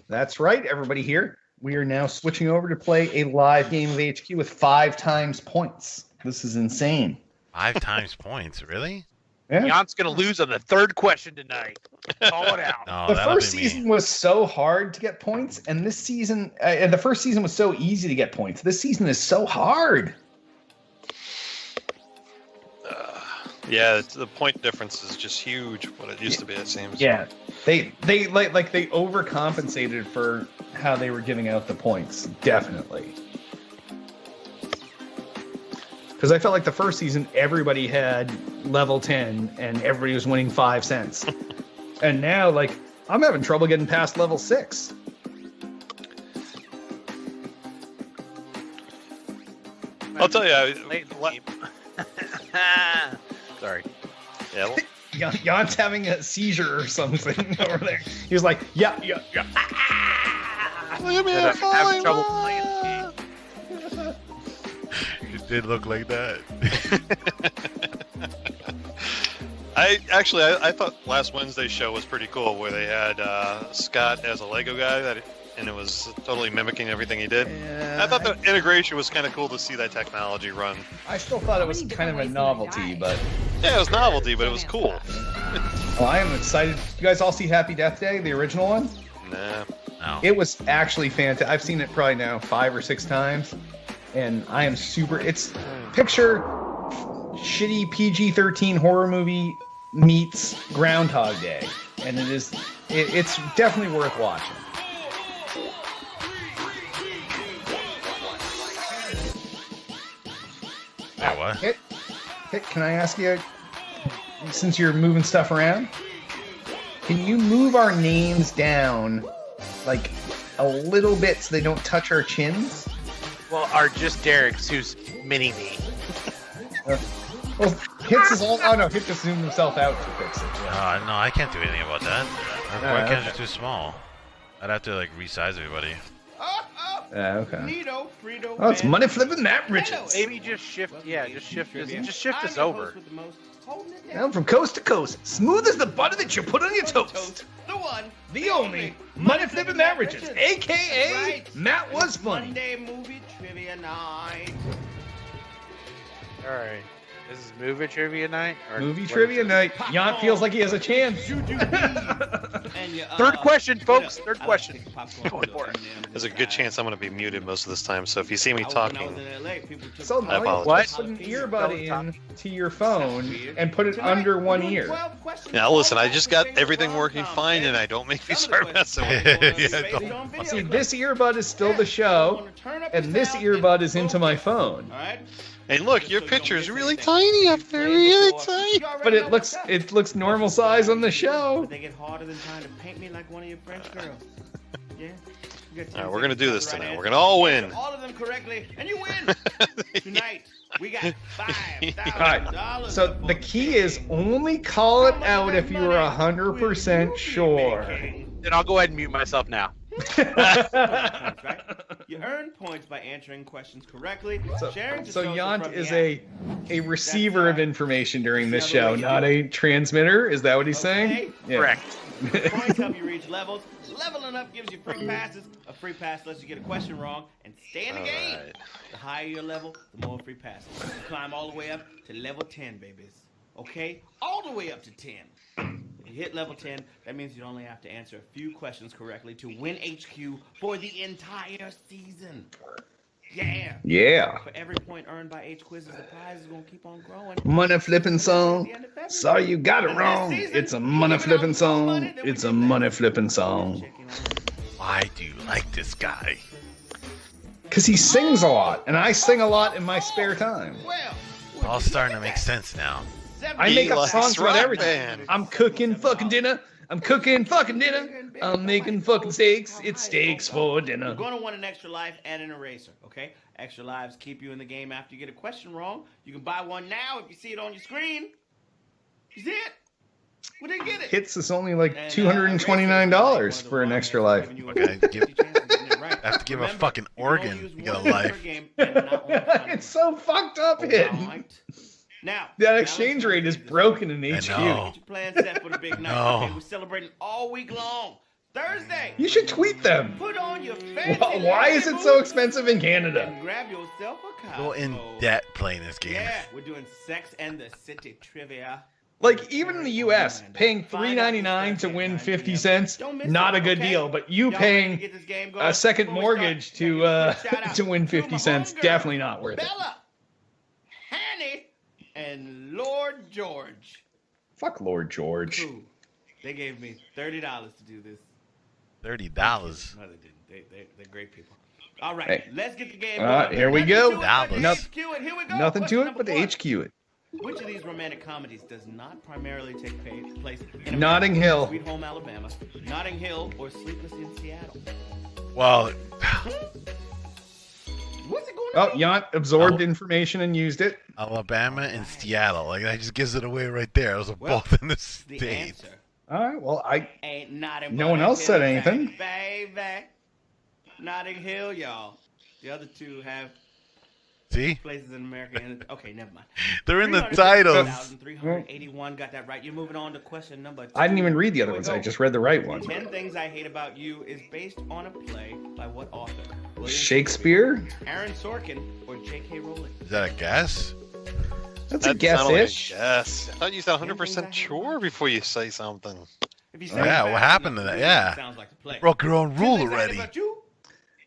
That's right, everybody here. We are now switching over to play a live game of HQ with 5 times points. This is insane. 5 times points, really? Yeah. Yaunt's going to lose on the 3rd question tonight. Call it out. No, The first season was so hard to get points, and this season, and the first season was so easy to get points. This season is so hard. Yeah, the point difference is just huge. What it used to be, it seems. Yeah, they like they overcompensated for how they were giving out the points. Definitely. Because I felt like the first season, everybody had level 10 and everybody was winning 5 cents. And now, like, I'm having trouble getting past level 6. I'll tell you. Late in the game. Sorry. Yeah. Jan's having a seizure or something over there. He was like, yeah. Look at me, I'm having trouble falling. playing the game. It did look like that. I thought last Wednesday's show was pretty cool, where they had Scott as a Lego guy, and it was totally mimicking everything he did. Yeah, I thought the integration was kind of cool to see that technology run. I still thought it was kind of a novelty, but Yeah, it was novelty, but it was cool. well, I am excited. You guys all see Happy Death Day, the original one? Nah. No. It was actually fantastic. I've seen it probably now 5 or 6 times, and I am super. It's picture shitty PG-13 horror movie meets Groundhog Day, and it's definitely worth watching. Yeah, what? Hit, can I ask you, since you're moving stuff around, Can you move our names down like a little bit so they don't touch our chins? Well, or just Derek's, who's mini me. Well, Hits is all. Oh no, Hit just zoomed himself out to fix it. Yeah. No, I can't do anything about that. Our webcams okay. are too small. I'd have to like resize everybody. Okay. Nito, Frito, Oh, it's money flipping Matt Richards. Maybe just shift. Yeah, just shift us over. Down from coast to coast, smooth as the butter that you put on your toast. The one, The only money flipping Matt Richards, aka Matt Was Funny. Monday movie trivia night. All right. This is movie trivia night. Or Movie what trivia is it? night. Yant feels like he has a chance. Third question, folks. Third question. Go for it. There's a good chance I'm going to be muted most of this time, so if you see me talking, So I now you apologize. put an earbud in to your phone and put it under one ear. now listen, I just got everything working fine, and I don't make me start messing with it. Yeah, don't- See, this earbud is still the show, and this earbud is into my phone. And look, your picture's really tiny up there, really tiny. But it looks normal size on the show. But they get harder than trying to paint me like one of your French girls. Yeah. All right, we're gonna do this tonight. We're gonna all win. All of them correctly, and you win. Tonight, we got $5,000. Alright, so the key is only call it out if you're 100% sure. Then I'll go ahead and mute myself now. Right? You earn points by answering questions correctly. Sharing So shows Yant from is the a receiver of information during this show, not a transmitter. Is that what he's saying? Yeah. Correct. Points help you reach levels. Leveling up gives you free passes. A free pass lets you get a question wrong and stay in the game. Alright. The higher your level, the more free passes. You climb all the way up to level 10, babies. Okay? All the way up to 10. If you hit level 10, that means you only have to answer a few questions correctly to win HQ for the entire season. Yeah. Yeah. For every point earned by H quizzes, the prize is gonna keep on growing. Money flipping song. Sorry you got it wrong. It's a money flipping song. It's a money flipping song. Why do you like this guy? Because he sings a lot, and I sing a lot in my spare time. Well, All starting to make sense now. I make up likes songs about rock everything. band. I'm cooking fucking dinner. I'm cooking fucking dinner. I'm making fucking steaks. It's steaks for You're dinner. going to want an extra life and an eraser, okay? Extra lives keep you in the game after you get a question wrong. You can buy one now if you see it on your screen. You see it? We didn't get it. Hits is only like $229 for an extra life. Okay, I have to give a fucking organ to get a life. It's so fucked up, Hit. Now, That exchange rate is broken in I HQ. know. Get your plan set for the big night. No. Okay, we're celebrating all week long. Thursday. You should tweet them. Put on your fancy Why is it so boots expensive in Canada? and grab yourself a Go in Costco. debt playing this game. Yeah, we're doing Sex and the City trivia. Like, even in the US, paying $3.99 to win 50 cents, not a good deal. But you paying a second mortgage to win 50 cents, definitely not worth it. Bella, Hanny, and Lord George. Fuck Lord George. Who? They gave me $30 to do this. $30. No, they didn't. They're great people. All right, Hey. let's get the game All right, going. here we Nothing go. to it but Dollars. to HQ it. Here we go. Nothing to Question it but number one. to HQ it. Which of these romantic comedies does not primarily take place in Notting America? Hill. Sweet Home Alabama, Notting Hill, or Sleepless in Seattle? Well, What's it going Oh, to be? Yant absorbed information and used it. Alabama and Seattle. Like that just gives it away right there. Those are Well, both in the The state. answer All right, well, ain't Notting No but one a else said Hill, anything. Baby. Notting Hill, y'all. The other two have See? places in America. Okay, never mind. They're in the titles. 381 got that right. You're moving on to question number 2. I didn't even read the other Here we ones. go. I just read the right one. 10 Things I Hate About You is based on a play by what author? William Shakespeare? Aaron Sorkin or J.K. Rowling? Is that a guess? That's a That sounded like a guess-ish. guess. I thought you said 100% sure before you say something. If you Oh, say yeah, it what fast happened enough, to that? it Yeah. sounds like the play. Broke your own 10 rule Things I Hate already. About You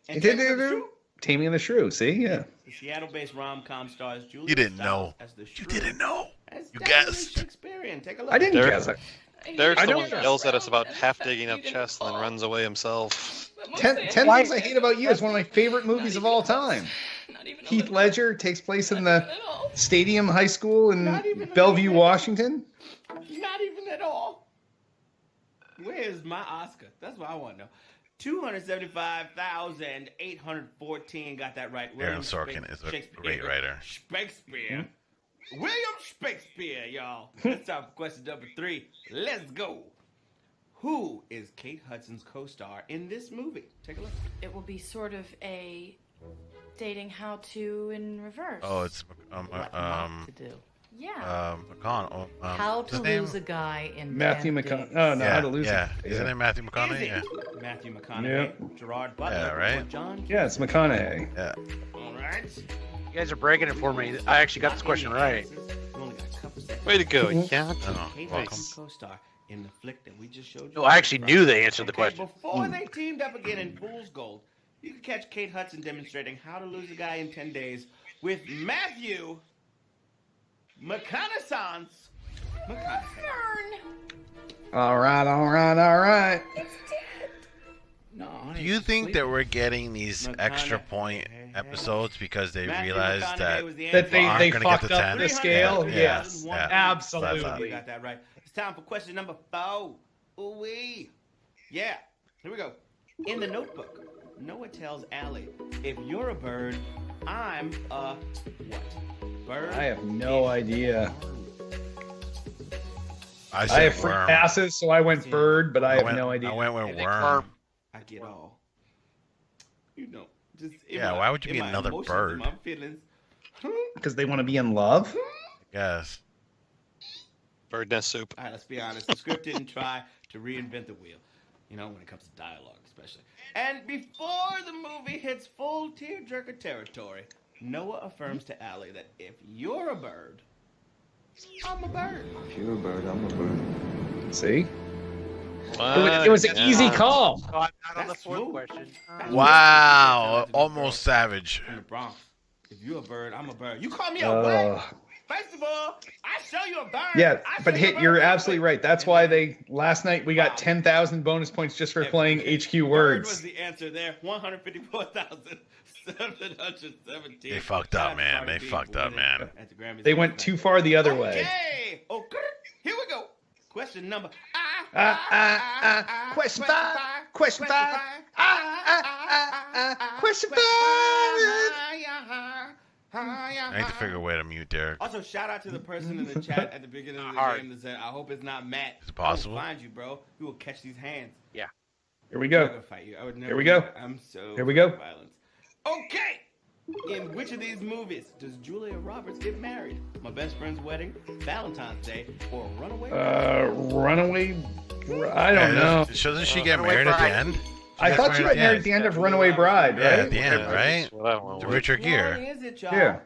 and It did, 10 Things About You. Tammy and the Shrew, see? Yeah. The Seattle-based rom-com stars Julia You didn't Stiles know. as the You shrew, didn't know. as You definitely guessed. Shakespearean. Take a look. I didn't There- guess it. There's I the don't one know. who yells at us about half digging up chests and then runs away himself. 10 Things I Hate About You is one of my favorite movies of all time. Heath Ledger takes place in the Stadium High School in Not even a Bellevue, little bit. Washington. Not even at all. Where's my Oscar? That's what I want to know. 275,814 got that right. Aaron Sorkin is a great writer. Shakespeare. William Shakespeare, y'all. Let's start with question number 3. Let's go. Who is Kate Hudson's co-star in this movie? Take a look. It will be sort of a dating how-to in reverse. Oh, it's What not to do. Yeah. McConnell. How what's his to name? lose a guy in Matthew 10 McConaughey. days. Oh, no, Yeah, how to lose yeah. it. Isn't it Matthew McConaughey? Easy. Yeah. Matthew McConaughey, Gerard Butler, Yeah, right? or John. Yeah, it's McConaughey. Yeah. All right. You guys are breaking it for me. I actually got this question right. You only got a couple seconds. Way to go, Mhm. yeah. Oh, Kate welcome. Hudson's co-star in the flick that we just showed you. No, I actually knew they answered the question. Before they teamed up again in Fool's Gold, you could catch Kate Hudson demonstrating how to lose a guy in 10 days with Matthew McConaughey. All right. No, Do you think that we're getting these extra point episodes because they realized that That they aren't gonna get fucked to up 10? the scale? Yeah, Yes, yeah. absolutely. You got that right. It's time for question number 4. Ooh-wee. Yeah, here we go. In the Notebook, Noah tells Allie, if you're a bird, I'm a what? Bird? I have no idea. I I said have free worm. passes, so I went bird, but I have no idea. I went with I think worm. worm. I get all. You know, just Yeah, why would you be another bird? My feelings. Because they want to be in love? Yes. Bird nest soup. All right, let's be honest. The script didn't try to reinvent the wheel. You know, when it comes to dialogue, especially. And before the movie hits full tearjerker territory, Noah affirms to Allie that if you're a bird, I'm a bird. If you're a bird, I'm a bird. See? It was an easy call. Oh, I'm not on the That's fourth smooth. question. That's Wow. smooth. Almost savage. In the Bronx. If you're a bird, I'm a bird. You call me a what? Uh, First of all, I show you a bird. yeah, I but show you a bird you're real absolutely quick. right. That's And why then last night we got 10,000 bonus points just for playing HQ bird was words. the answer there. 154,717. They fucked up, man. They fucked up, man. At the Grammys. They went too far the other way. Okay. Okay. Here we go. Question number. Question 5. Question 5. Question 5. I need to figure a way to mute Derek. Also, shout out to the person in the chat at the beginning of the Hard. game that said, "I hope it's not Matt." Is it possible? I will find you, bro. We will catch these hands. Here we I'm go. not gonna fight you. I would never. Here we do go. that. I'm so. Here we go. for Violence. Okay. In which of these movies does Julia Roberts get married? My Best Friend's Wedding, Valentine's Day, or Runaway? Runaway. I don't know. Doesn't she get Runaway married at the Bride. end? I thought she got married at the end of Runaway Bride, Yeah, at right? the end, right? That's what I went To with. Richard Why Gere. is it, y'all? Yeah.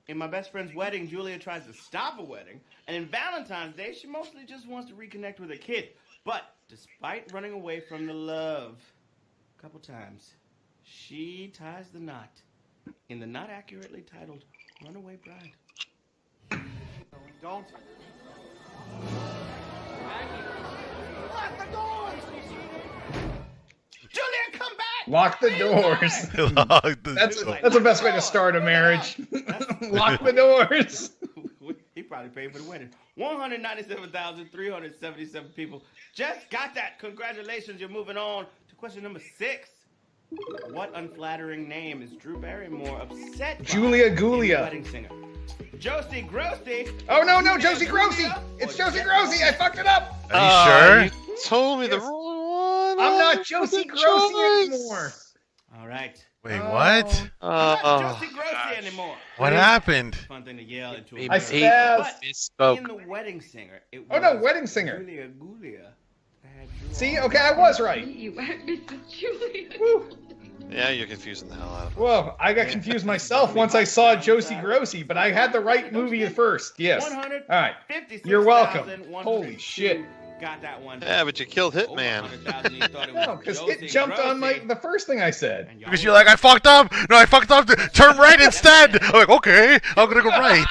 In My Best Friend's Wedding, Julia tries to stop a wedding, and in Valentine's Day, she mostly just wants to reconnect with her kid. But despite running away from the love a couple times, she ties the knot in the not accurately titled Runaway Bride. Don't. Lock the doors! Julia, come back! Lock the Please, doors. guys! That's the best way to start a marriage. Lock the doors. He probably paid for the wedding. 197,377 people just got that. Congratulations, you're moving on to question number 6. What unflattering name is Drew Barrymore upset by Julia in The Gulia. Wedding Singer? Josie Grossi. Oh no, Julia Josie Grossi! Gulia, It's or Josie Jessica Grossi! I fucked it up! Are you sure? You told me the Yes. wrong one. I'm not Josie Good Grossi choice. anymore. All right. Wait, what? I'm not Oh, Josie Grossi anymore. What happened? Fun thing to yell into a He- I mirror. stabbed. But misspoke. in The Wedding Singer, it was Oh no, Wedding Singer. Julia Gulia. that had Drew See, on. okay, I was right. You are Mrs. Julia. Woo. yeah, you're confusing the hell out of me. Well, I got confused myself once I saw Josie Grossi, but I had the right movie first. Yes. All right. 156,102 You're welcome. Holy shit. Got that one. Yeah, but you killed Over Hitman. 100,000, you thought it was No, because Josie it jumped on Grossi. the first thing I said. And y'all Because were- you're like, I fucked up. No, I fucked up. Turn right instead. I'm like, okay, I'm gonna go right.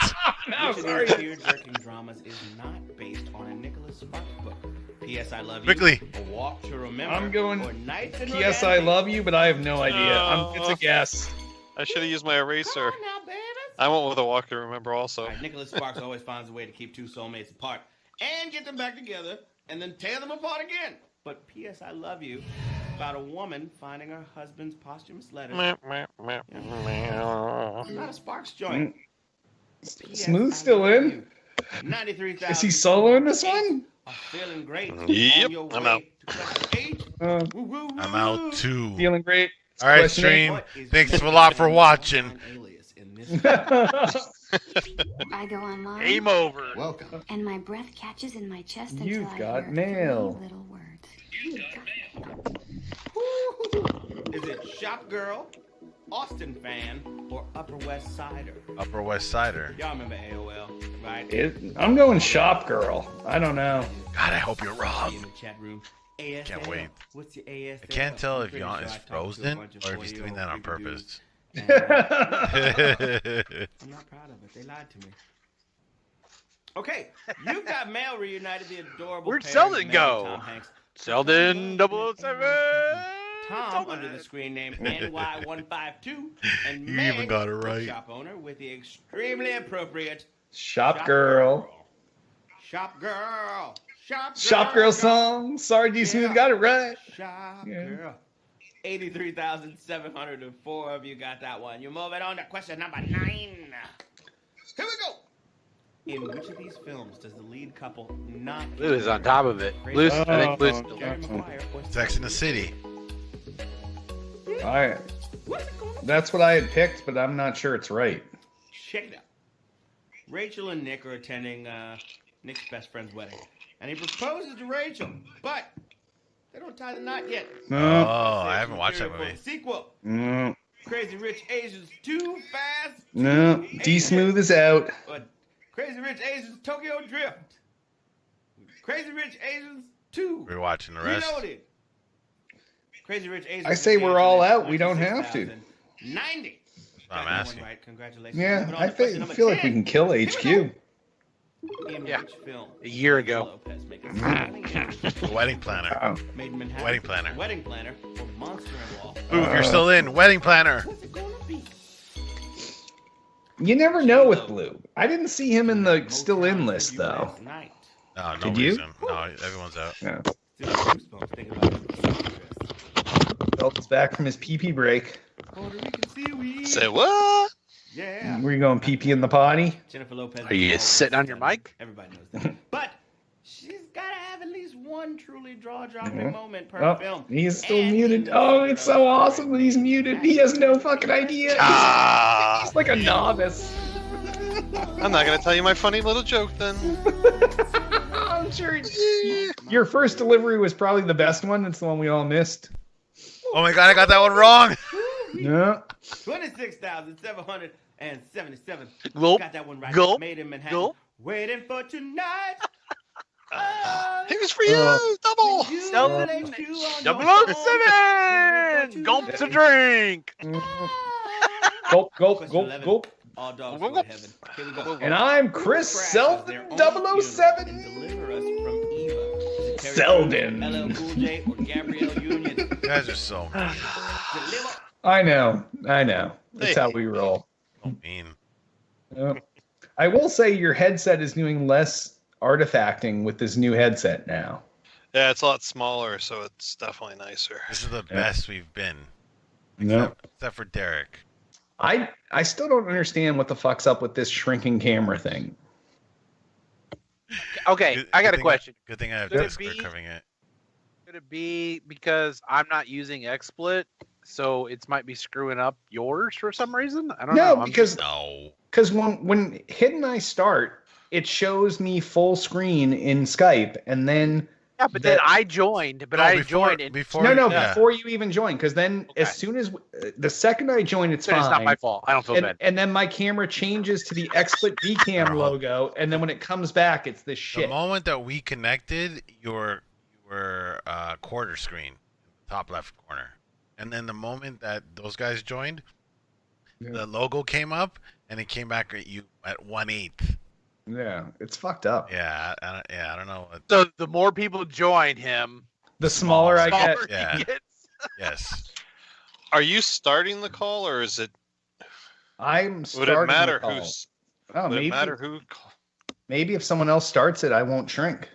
No, Which of sorry. these tear-jerking dramas is not based on a Nicholas Sparks book? P.S. I Love You. Quickly. A Walk to Remember. I'm going Or Nights in P.S. I Romantic. love you, but I have no idea. It's a guess. I should have used my eraser. Come on now, baby. I went with a walk to remember also. All right, Nicholas Sparks always finds a way to keep two soulmates apart and get them back together and then tear them apart again. but P.S. I love you about a woman finding her husband's posthumous letters. It's not a Sparks joint. P.S. Smooth I still love in? you. 93,000. Is he solo in this one? Are feeling great. Yep, On your I'm way out. to question 8. Uh, Woo, woo, I'm woo. out too. feeling great. All right, Question stream. What is Thanks Mel a lot for Gibson's watching. online alias in this film? I go online, Game over. Welcome. and my breath catches in my chest until You've I got hear mail. 3 little words. Is it Shop Girl, Austin fan, or Upper West Sider? Upper West Sider. Y'all remember AOL, right? I'm going shop girl. I don't know. God, I hope you're wrong. In the chat room. ASL. Can't wait. What's your ASL? I can't tell I'm if pretty Jan sure is I talked to a frozen bunch of or if he's doing that on 40-year-old purpose. dudes, and, I'm not proud of it. They lied to me. Okay, you've got mail reunited the adorable. Where'd pair Selden of go? Tom Hanks. Selden 007. Tom under the screen name NY152 and You Meg, even got it the right. shop owner with the extremely appropriate Shop girl. Shop girl. Shop girl song. Sorry, D Smooth got it right. Shop Yeah. girl. 83,704 of you got that one. You're moving on to question number 9. Here we go. In which of these films does the lead couple not? Lou is on top of it. Lou's, I think Lou's still Jerry Maguire or Sex in the City. What's it going on? That's what I had picked, but I'm not sure it's right. Check it out. Rachel and Nick are attending Nick's best friend's wedding, and he proposes to Rachel, but they don't tie the knot yet. Oh, No. I haven't watched that movie. Sequel: No. Crazy Rich Asians Too Fast. No. D Smooth is out. Or Crazy Rich Asians Tokyo Drift. Crazy Rich Asians 2. We're watching the rest. Reloaded. Crazy Rich Asians. I say we're all out. We don't have to. 90. I'm asking. Right. Congratulations. Yeah, Moving on I to question number feel like we 10. can kill HQ. In Yeah. which film? A year ago. Lopez make a stunning entry? The Wedding Planner. Oh. Made in Manhattan. Wedding Planner. Wedding Planner or Monster-in-Law? Ooh, if you're still in, Wedding Planner. What's it gonna be? You never know with Blue. I didn't see him in the still in Motown list tribute though. last night. No, Did nobody's you? in. No, everyone's out. Yeah. Still goosebumps thinking about it. Phelps back from his pee break. Puerto Rican seaweed. Say what? Yeah. Were you going pee in the potty? Jennifer Lopez. Are you is sitting on always your stunning. mic? Everybody knows that. But she's got to have at least one truly jaw-dropping Mhm. moment per Oh, film. he's still And muted. in Oh, the it's so awesome that he's muted. He has no fucking idea. Ah, He's like a novice. I'm not gonna tell you my funny little joke then. I'm sure your first delivery was probably the best one. It's the one we all missed. Oh my god, I got that one wrong. Yeah. 26,777. Gulp. Got that one right. Gulp. Made in Manhattan. Gulp. Waiting for tonight. Here's for you, Oh. double. Selden You on 007. Gulp to drink. Gulp, gulp, Question gulp, 11. gulp. All dogs go to heaven. Here we go. And I'm Chris Selden, 007. And deliver us from Eva. Is it Terry Selden. Crews, LL Cool J, or Gabrielle Union? You guys are so mean. Deliver. I know. That's how we roll. So mean. Yep. I will say your headset is doing less artifacting with this new headset now. Yeah, it's a lot smaller, so it's definitely nicer. This is the best we've been. No. Except for Derek. I still don't understand what the fuck's up with this shrinking camera thing. Okay, Good- I got good a thing- question. Good thing I have Could it Discord be- covering it. Could it be because I'm not using XSplit, so it might be screwing up yours for some reason? I don't know. No, I'm because No. when Hit and I start, it shows me full screen in Skype, and then yeah, but then I joined. But I joined and before. no, yeah. before you even join, because then Okay. as soon as the second I join, it's so fine. it's not my fault. I don't feel and, bad. and then my camera changes to the XSplit VCam Oh. logo, and then when it comes back, it's this The shit. moment that we connected, your quarter screen, top left corner, and then the moment that those guys joined, Yeah. the logo came up, and it came back at you at 1/8. Yeah, it's fucked up. Yeah, I don't know. So the more people join him, The smaller I get, smaller Yeah. he gets. Yes. Are you starting the call, or is it? I'm Would starting it matter the call. who's? Oh, Would maybe it matter who? maybe if someone else starts it, I won't shrink.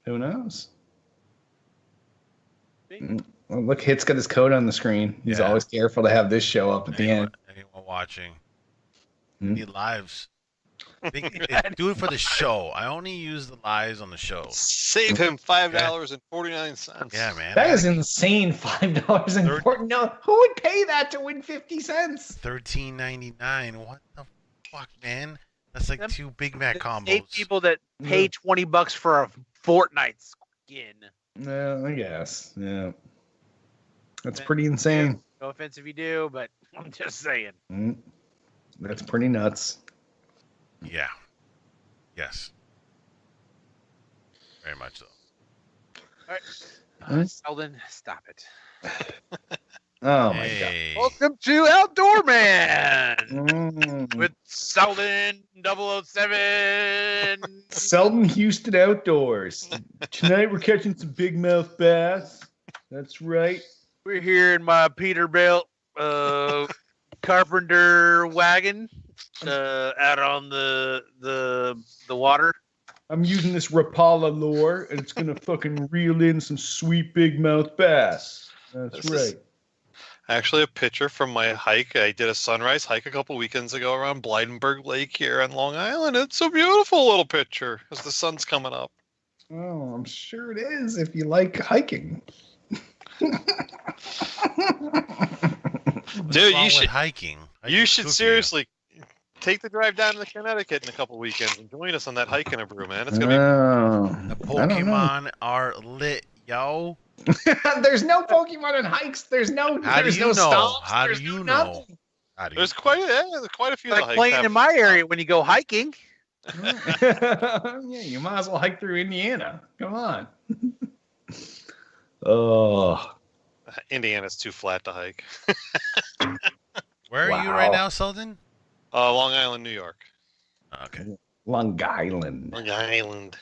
Who knows? Well, look, Hit's got his code on the screen. He's Yeah. always careful to have this show up at the end. Anyone watching? Hmm? Need lives. Do it for the show. I only use the lives on the show. Save him $5.49. Yeah, man. That is insane. $5 and no, who would pay that to win 50 cents? $13.99. What the fuck, man? That's like 2 Big Mac combos. 8 people that pay $20 for a Fortnite skin. No, I guess. Yeah. That's pretty insane. No offense if you do, but I'm just saying. That's pretty nuts. Yeah. Yes. Very much so. All right. Sheldon, stop it. Oh my Welcome to Outdoor Man god. with Sheldon 007. Selden Houston Outdoors. Tonight we're catching some big mouth bass. That's right. We're here in my Peterbilt carpenter wagon out on the water. I'm using this Rapala lure, and it's gonna fucking reel in some sweet big mouth bass. That's This is right. actually a picture from my hike. I did a sunrise hike a couple weekends ago around Blydenburg Lake here on Long Island. It's a beautiful little picture as the sun's coming up. Oh, I'm sure it is if you like hiking. Dude, wrong you with should hiking. You should Good for you. seriously take the drive down to Connecticut in a couple weekends and join us on that hike in a brew, man. It's gonna The I don't know. Pokemon are lit, yo. There's no Pokemon on hikes. There's no. How do there's you no know? stops. How do there's you no know? nothing. How do be. you There's quite a few. Like of the playing hikes in my area when you go hiking. Yeah, you might as well hike through Indiana. Come on. Oh, Indiana's too flat to hike. Where are you Wow. right now, Selden? Long Island, New York. Okay. Long Island. Long Island.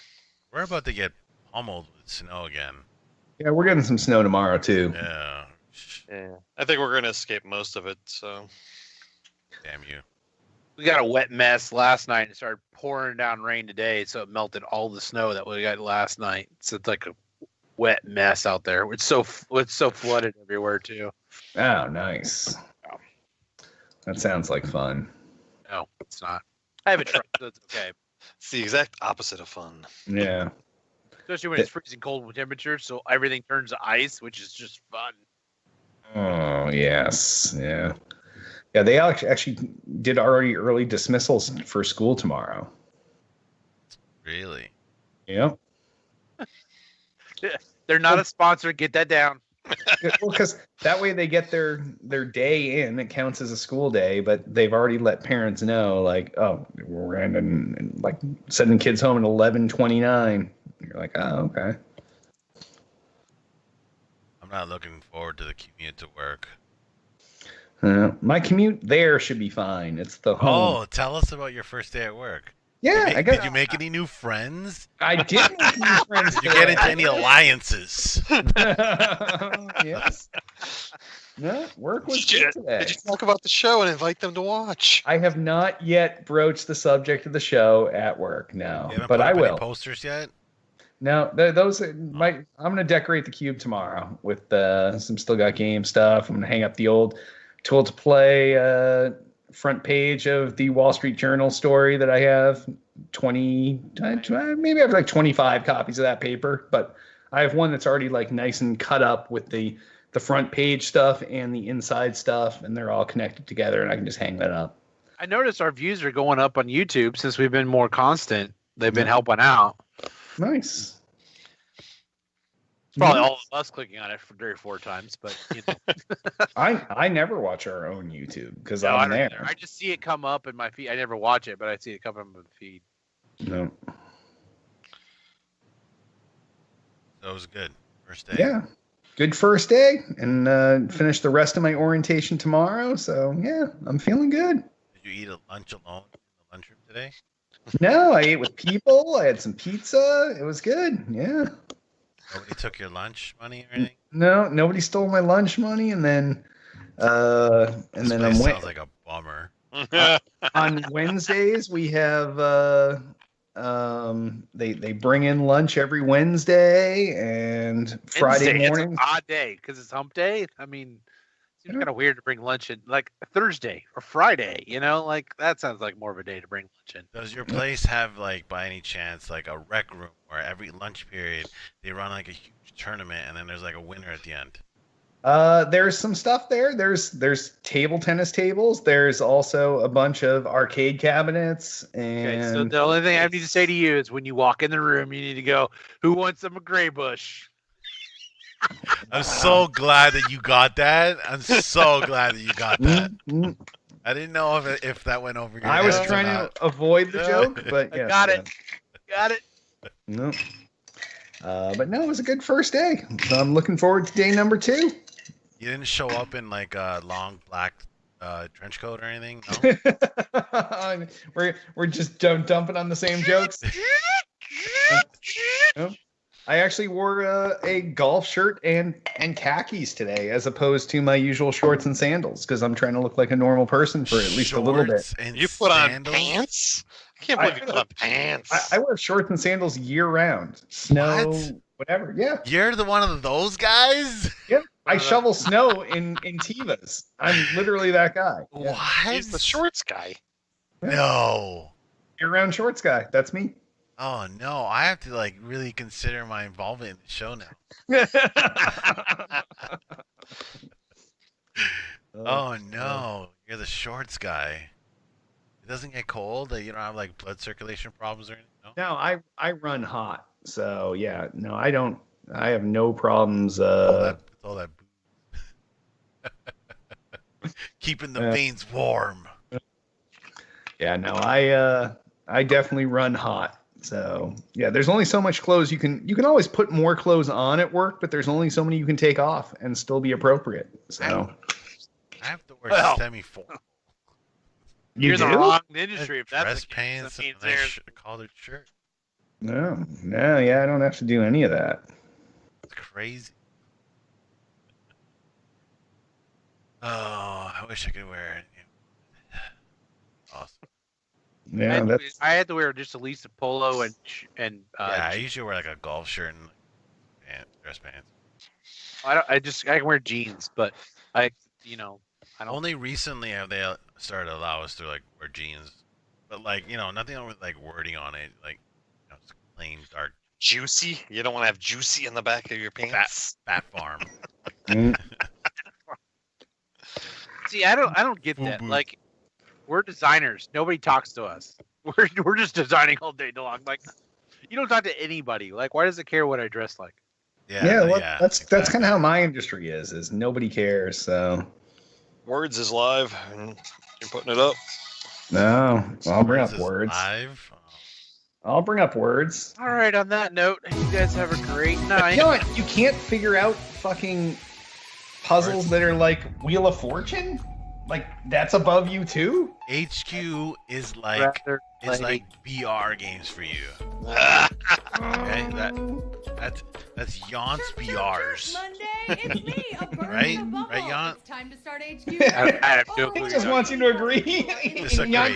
We're about to get pummeled with snow again. Yeah, we're getting some snow tomorrow too. Yeah. Yeah, I think we're gonna escape most of it. So Damn you. We got a wet mess last night and it started pouring down rain today, so it melted all the snow that we got last night. So it's like a wet mess out there. It's so flooded everywhere too. Oh, nice. That sounds like fun. No, it's not. I have a truck, so it's okay. it's the exact opposite of fun. Yeah. Especially when it's freezing cold with temperatures, so everything turns to ice, which is just fun. Oh, yes. Yeah. Yeah, they actually did already early dismissals for school tomorrow. Really? Yep. They're not a sponsor. Get that down. Well, because that way they get their day in. It counts as a school day, but they've already let parents know, like, oh, we're ending, like, sending kids home at 11:29. You're like, oh, okay. I'm not looking forward to the commute to work. My commute there should be fine. It's the home. Oh, tell us about your first day at work. Yeah, Did you make any new friends? I did make new friends. Did you get into any alliances? Yes. No, work was good today. Did you talk about the show and invite them to watch? I have not yet broached the subject of the show at work. No, You haven't but put I up any will. posters yet? No, those I'm gonna decorate the cube tomorrow with some Still Got Game stuff. I'm gonna hang up the old Tool to Play front page of the Wall Street Journal story that I have. 20, maybe I have like 25 copies of that paper, but I have one that's already like nice and cut up with the front page stuff and the inside stuff, and they're all connected together, and I can just hang that up. I noticed our views are going up on YouTube since we've been more constant. They've been helping out. Nice. It's probably all of us clicking on it for 3 or 4 times, but you know. I never watch our own YouTube because No, I I'm don't there. either. I just see it come up in my feed. I never watch it, but I see it come up in the feed. No. That was good. First day. Yeah. Good first day, and finish the rest of my orientation tomorrow. So yeah, I'm feeling good. Did you eat a lunch alone in the lunchroom today? No, I ate with people. I had some pizza. It was good. Yeah. Nobody took your lunch money or anything? No, nobody stole my lunch money, and then This I'm place sounds like a bummer. on Wednesdays we have They bring in lunch every Wednesday and Friday Wednesday, morning. It's an odd day because it's hump day. I mean, it seems kind of weird to bring lunch in like Thursday or Friday. You know, like that sounds like more of a day to bring lunch in. Does your place have, like, by any chance, like a rec room where every lunch period they run like a huge tournament and then there's like a winner at the end? There's some stuff there. There's table tennis tables. There's also a bunch of arcade cabinets. And Okay, so the only thing I need to say to you is when you walk in the room, you need to go, "Who wants some Grey Bush?" I'm so glad that you got that. I'm so glad that you got that. I didn't know if that went over your I was head or trying not. to avoid the joke, but yes, Got it. Got it. No. But no, it was a good first day. So I'm looking forward to day number 2. You didn't show up in like a long black trench coat or anything? No? we're just dumping on the same jokes. No. I actually wore a golf shirt and khakis today, as opposed to my usual shorts and sandals, because I'm trying to look like a normal person for at least a little bit. Shorts and You put on sandals? pants? I can't believe you put on pants. I wear shorts and sandals year round. Snow, What? whatever. Yeah. You're the one of those guys? Yep. I shovel snow in Tivas. I'm literally that guy. Yeah. What? He's the shorts guy. No. Year-round shorts guy. That's me. Oh no, I have to like really consider my involvement in the show now. Oh no, you're the shorts guy. It doesn't get cold? You don't have like blood circulation problems or anything? No? No, I run hot. So yeah, no, I don't. I have no problems. All that booze. Keeping the veins warm. Yeah, no, I definitely run hot. So yeah, there's only so much clothes you can always put more clothes on at work, but there's only so many you can take off and still be appropriate. So I have to wear Well. semi-formal. You're do? the wrong industry if that's Dress the case. pants That and means a there's collared shirt. No, yeah, I don't have to do any of that. It's crazy. Oh, I wish I could wear it. Awesome. Yeah, that's I had to wear just at least a polo and Yeah, I usually wear like a golf shirt and dress pants. I can wear jeans, but I don't. Only recently have they started to allow us to like wear jeans, but like nothing with like wording on it, like it's plain dark. Juicy? You don't want to have juicy in the back of your pants? Fat farm. See, I don't get that. Boo-boo. Like, we're designers. Nobody talks to us. We're just designing all day long. Like, you don't talk to anybody. Like, why does it care what I dress like? yeah. Well, that's kind of how my industry is nobody cares. So Words is live, and you're putting it up. no, I'll bring up Is words. live. I'll bring up words. All right. On that note, you guys have a great night. You know what? You can't figure out fucking puzzles that are like Wheel of Fortune? Like that's above you too? HQ is like Rather is like- like VR games for you. Okay, that's Yaunt's BRs. Monday, it's me, a bird Right? in a bubble. Right, Yaunt? It's time to start HQ. I have no clue. He just wants you to agree. Disagree. Jan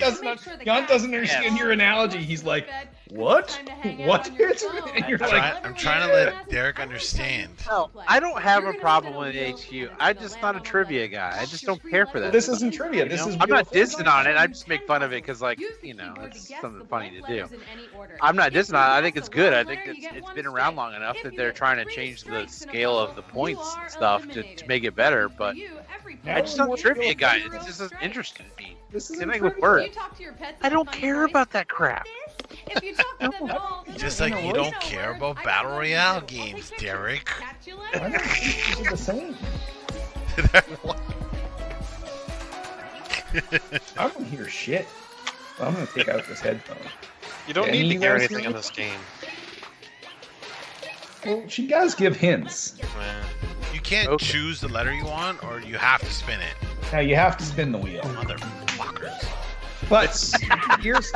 doesn't understand your analogy. He's like, what? What? And you're like, I'm trying to let Derek understand. No, I don't have a problem with HQ. I'm just not a trivia guy. I just don't care for that. this isn't trivia. This You know? is I'm not Wheel of dissing on it. I just make fun of it because, like, it's something funny to do. I'm not dissing on it. I think it's good. I think it's been around long enough that they're trying to change the scale of the points and stuff to make it better. But I just not a trivia guy. It's just doesn't interest me. This is Same thing with words. I don't care about that crap. If you talk to them at all, Just like you don't care about battle royale games, Derek. catch you I later. don't think these are the same. I don't hear shit. I'm gonna take out this headphone. You don't Any need to you hear guys anything hear in me? this game. Well, she does give hints. You can't Okay. choose the letter you want, or you have to spin it. Now you have to spin the wheel. Motherfuckers. But here's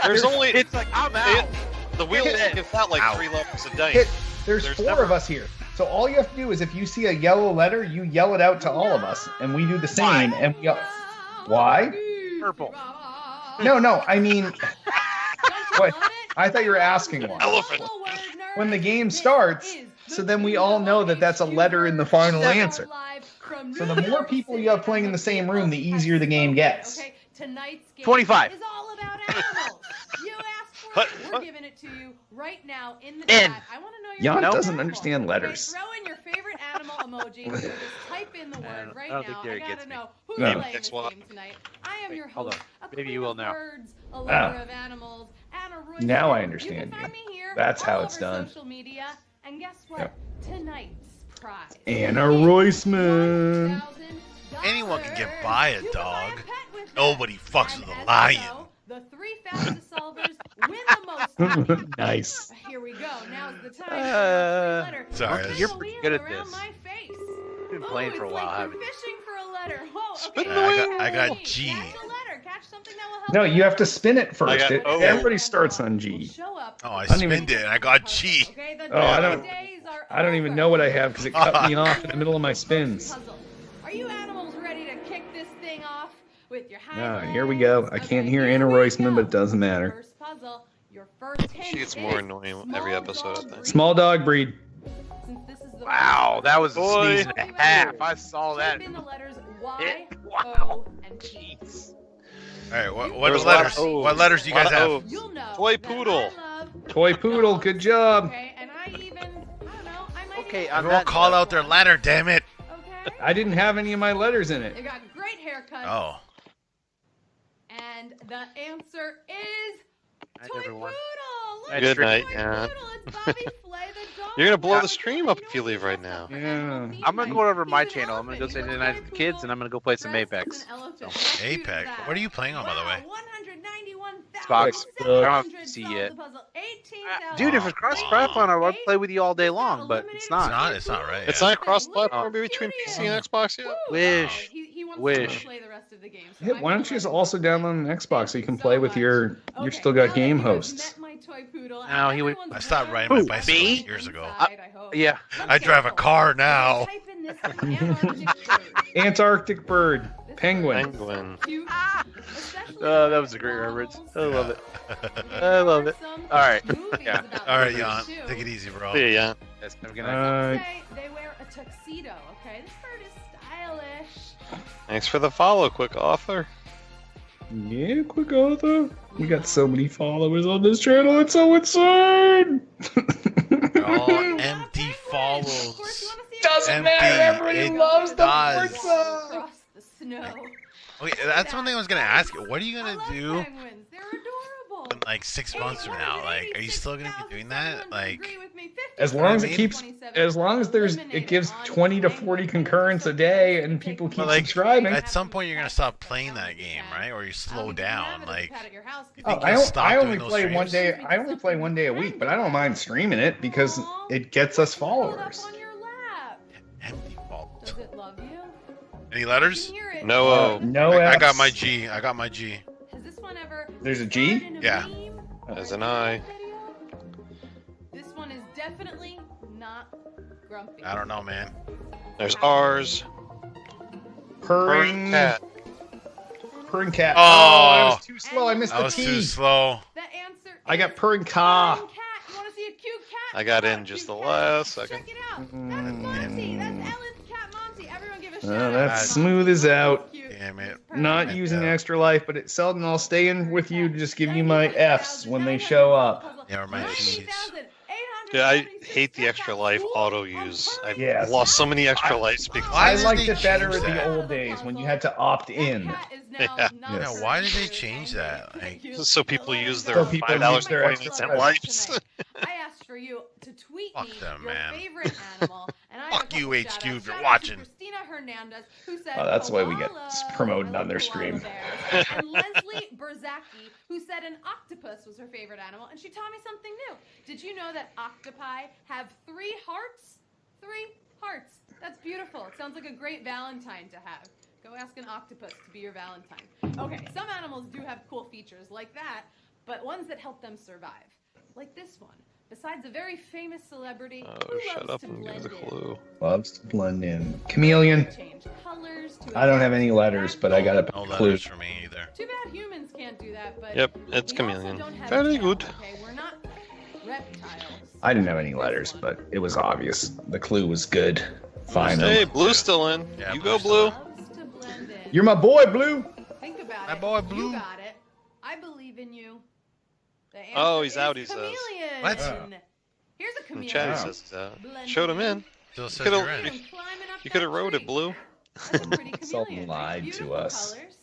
There's only It's like, I'm out. the wheel Hit- gives out like Ow. 3 levels a dice. Hit, there's There's 4 never- of us here. So all you have to do is if you see a yellow letter, you yell it out to all of us, and we do the same. And we all... Why? Purple. No, I mean, what? I thought you were asking one. Elephant. When the game starts, so then we all know that that's a letter in the final answer. So the more people you have playing in the same room, the easier the game gets. Okay, tonight's game 25. is all about animals. You asked for What? it. We're giving it to you right now in the N. chat. I want to know your Jan favorite doesn't animal. understand Okay, letters. throw in your favorite animal emoji. Just type in the word right I don't now. think Derek I gets gotta me. know who's No. playing Guess this what? game tonight. I am your hold host. on. A Maybe queen you will of now. Birds, a lover Ah. of animals, Anna Royce. Now I You understand can you. find me here That's how all it's over done. Social media. And guess what? Yep. Tonight's prize. Anna Roisman. Anyone can get by a You can buy dog. a pet with that. Nobody fucks And with a as lion. you know, the 3 fastest solvers win the most. Nice. Here we go. Now's the time for your free letter. Sorry, Spin you're the pretty wheel good at around this. my face. You've been Ooh, playing for a it's while, like haven't you're you? fishing for a letter. Whoa, Spin okay. the I got Catch G. a letter. Catch something that will help. No, you have to spin it first. got O. Everybody starts on Will G. show up Oh, I don't even- spinned it and I got G. Okay, the Oh, I don't- days are I don't even over. know what I have because it cut me off in the middle of my spins. Puzzle. Are you animals ready to kick this thing off with your hind Ah, legs? here we go. I can't hear here Anna we Roisman, go. but it doesn't matter. First puzzle. Your first hint She gets is more annoying every small episode, I dog think. breed. Small dog breed. Since this is the Wow, that was a Boy. sneeze and a half. I saw that. Type in the letters Y, It- O, and P. All right, what There was a lot letters? of O's. What letters do you guys Lot of have? O's. You'll know. Toy that poodle. I love, Toy poodle. Good job. okay, and I don't know, I might Okay, even on Everyone that call note- out their letter, damn it. Okay. I didn't have any of my letters in They it. got great haircuts. Oh. And the answer is Night, Toy everyone. Poodle. Look Night, at Good night, Toy yeah. Poodle. It's Bobby Flay the dog. You're gonna blow Yeah. the stream up if you leave right now. Yeah. I'm gonna go over to my He's an channel. I'm gonna go say elephant. goodnight to the kids, and I'm gonna go play some Dressed as Apex. an elephant. How cute is Apex. that? What are you playing on, by the way? Wow, 191,000. Xbox. I don't have to see solved yet. the puzzle. 18,000. Dude, if it's cross-platform, I would play with you all day long, but it's not. It's not right. It's yeah. not cross-platform between PC and Xbox yet. Woo! Wish. He wants Wish. to play the rest of the game. So Yeah, I why feel don't you just like- also download an Xbox so you can So play with much. your Okay, you still now got that game you have hosts. met my toy poodle, and No, he would- everyone's I stopped very riding my Who, bicycle me? years ago. inside, I hope. Yeah. Let's I drive a go. car now. Type in this Antarctic bird. Antarctic bird. This Penguin. bird is so Penguin. cute, especially Oh, that for was a great remembrance. models. I love it. There I love are it. some All right. movies Yeah. about All right, this Jan, too. take it easy, bro. See ya. Yes, have a good night. Uh, Say they wear a tuxedo, okay? This bird is stylish. Thanks for the follow, quick author. yeah, quick author. We got so many followers on this channel. It's so insane. They're all empty Of course, follows. you wanna see a Doesn't Empty. matter. Everybody It loves the does. Forza. across the snow. Okay, that's one thing I was gonna ask you. What are you I gonna love do penguins. They're adorable. in like 6 months from now? Like, are you still gonna be doing that? Like, As long as I it mean- keeps, as long as there's, it gives 20 to 40 concurrents a day, and people keep But, like, subscribing. at some point you're gonna stop playing that game, right? Or you slow down. Like, you Oh, think you'll stop I doing only those play one streams? day. I only play one day a week, but I don't mind streaming it because it gets us followers. On your lap. Empty fault. Does it love you? Any You letters? can hear it. No O. No, I got Fs. my G. I got my G. Has this one ever? There's a G? starred in a Yeah. meme? As an I. This one is definitely not grumpy. I don't know, man. There's R's. Purring Cat. Purring cat. Oh. I was too slow. I missed I the was too T. slow. The answer I got is purring car. purring cat. You want to see a cute cat? I got Come in on, just cute the cat. last second. Check it out. That's Monty. That's Ellen's cat Monty. Everyone give a shout Oh, out. that's God. smooth as out. Cute. Damn it. Not Perfect. using Yeah. extra life, but it's seldom I'll stay in with you to just give you my Fs when they show up. Yeah, or my Gs. Yeah, I hate the extra life auto use. I've Yes. lost so many extra lives because Why I did liked they it better change in the that? old days when you had to opt in. Yeah. Yeah, why did they change that? Like, so people use their So people use $5 their points extra and life. lives. I asked for you to tweet Fuck me them, your man. favorite animal, and I Fuck have a you, couple HQ, shout-outs. if you're Shout out to watching. Christina Hernandez, who said, Oh, that's why we get "Koala." promoted I on their love koala stream. bears. And Leslie Berzaki, who said an octopus was her favorite animal, and she taught me something new. Did you know that octopi have 3 hearts? 3 hearts. That's beautiful. It sounds like a great Valentine to have. Go ask an octopus to be your Valentine. Okay, some animals do have cool features like that, but ones that help them survive. Like this one. Besides a very famous celebrity Oh, who shut loves up to and give blend the clue. Loves to blend in. Chameleon. Change colors to I don't have any letters, but I got a no clue. letters for me either. Too bad humans can't do that, but Yep, it's we also chameleon. don't have Very gel, good. Okay? We're not reptiles. I didn't have any letters, but it was obvious. The clue was good. Find Hey, them. Blue's still in. Yeah, You go, Blue's Blue. Loves to blend in. You're my boy, Blue. Think about My it. boy, Blue. You got it. I believe in you. The Oh, answer he's out, is he says. chameleon. What? Here's a In chameleon. chat, he Wow. says he's out. Blend Showed him in. Still says could've- you're in. Climbing up You could have that wrote tree. it, Blue. That's a pretty Someone chameleon. lied to Beautiful us. colors.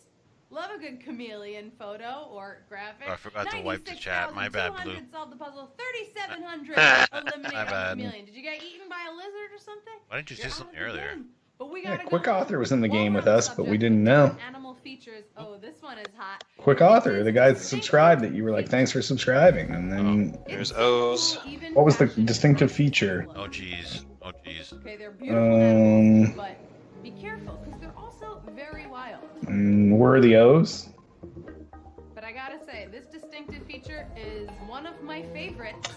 Love a good chameleon photo or graphic. Oh, I forgot to wipe the 96,200 chat. My bad, Blue. solved the puzzle. 3,700 eliminate My a bad. chameleon. Did you get eaten by a lizard or something? Why didn't you You're say out something of the earlier? game. But we Yeah, gotta Quick go Author was in the While game we're with on the us, but we subject didn't of know. different Animal features. Oh, this one is hot. Quick Author, the guy that subscribed that you were like, thanks for subscribing. And then There's O's. what was the distinctive feature? Oh jeez. Oh jeez. Okay, they're beautiful animals, Um, but be careful because they're also very wild. where are the O's? But I gotta say, this distinctive feature is one of my favorites.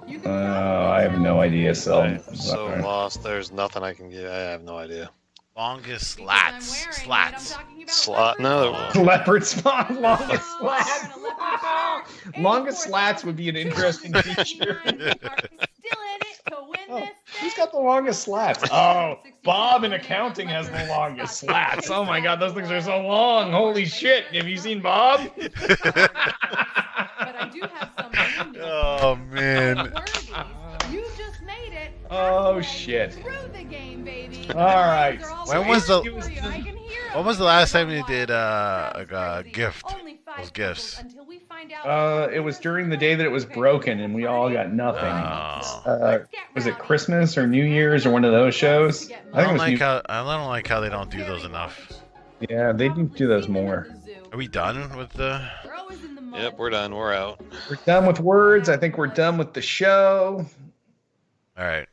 You can I have no idea. So, I'm so lost. There's nothing I can get. I have no idea. Longest because I'm slats. wearing it, I'm Slats. talking about Slot? leopard No. spot. leopard spawn, longest Oh, slats. wearing a leopard shirt. Longest slats would be an interesting feature. 84,299 are still in it to win Oh, this who's thing. got the longest slats? Oh, Bob in accounting has the longest slats. Oh my god, those things are so long. Holy shit. Have you seen Bob? But I do have some new Oh man. worthies. You just made it. Oh, halfway shit. Through the game, baby. All right. They're all When waiting was the- for you. I can hear 'em. When was the last time you Wild. did Sounds crazy. gift? Only 5 Those puzzles gifts. until we find out It was during the day that it was broken and we all got nothing. Oh. Was it Christmas or New Year's or one of those shows? I I think it don't was like New- how they don't do those enough. Yeah, they need to do those more. Are we done with the? They're always in the mud. Yep, we're done. We're out. We're done with words. I think we're done with the show. All right.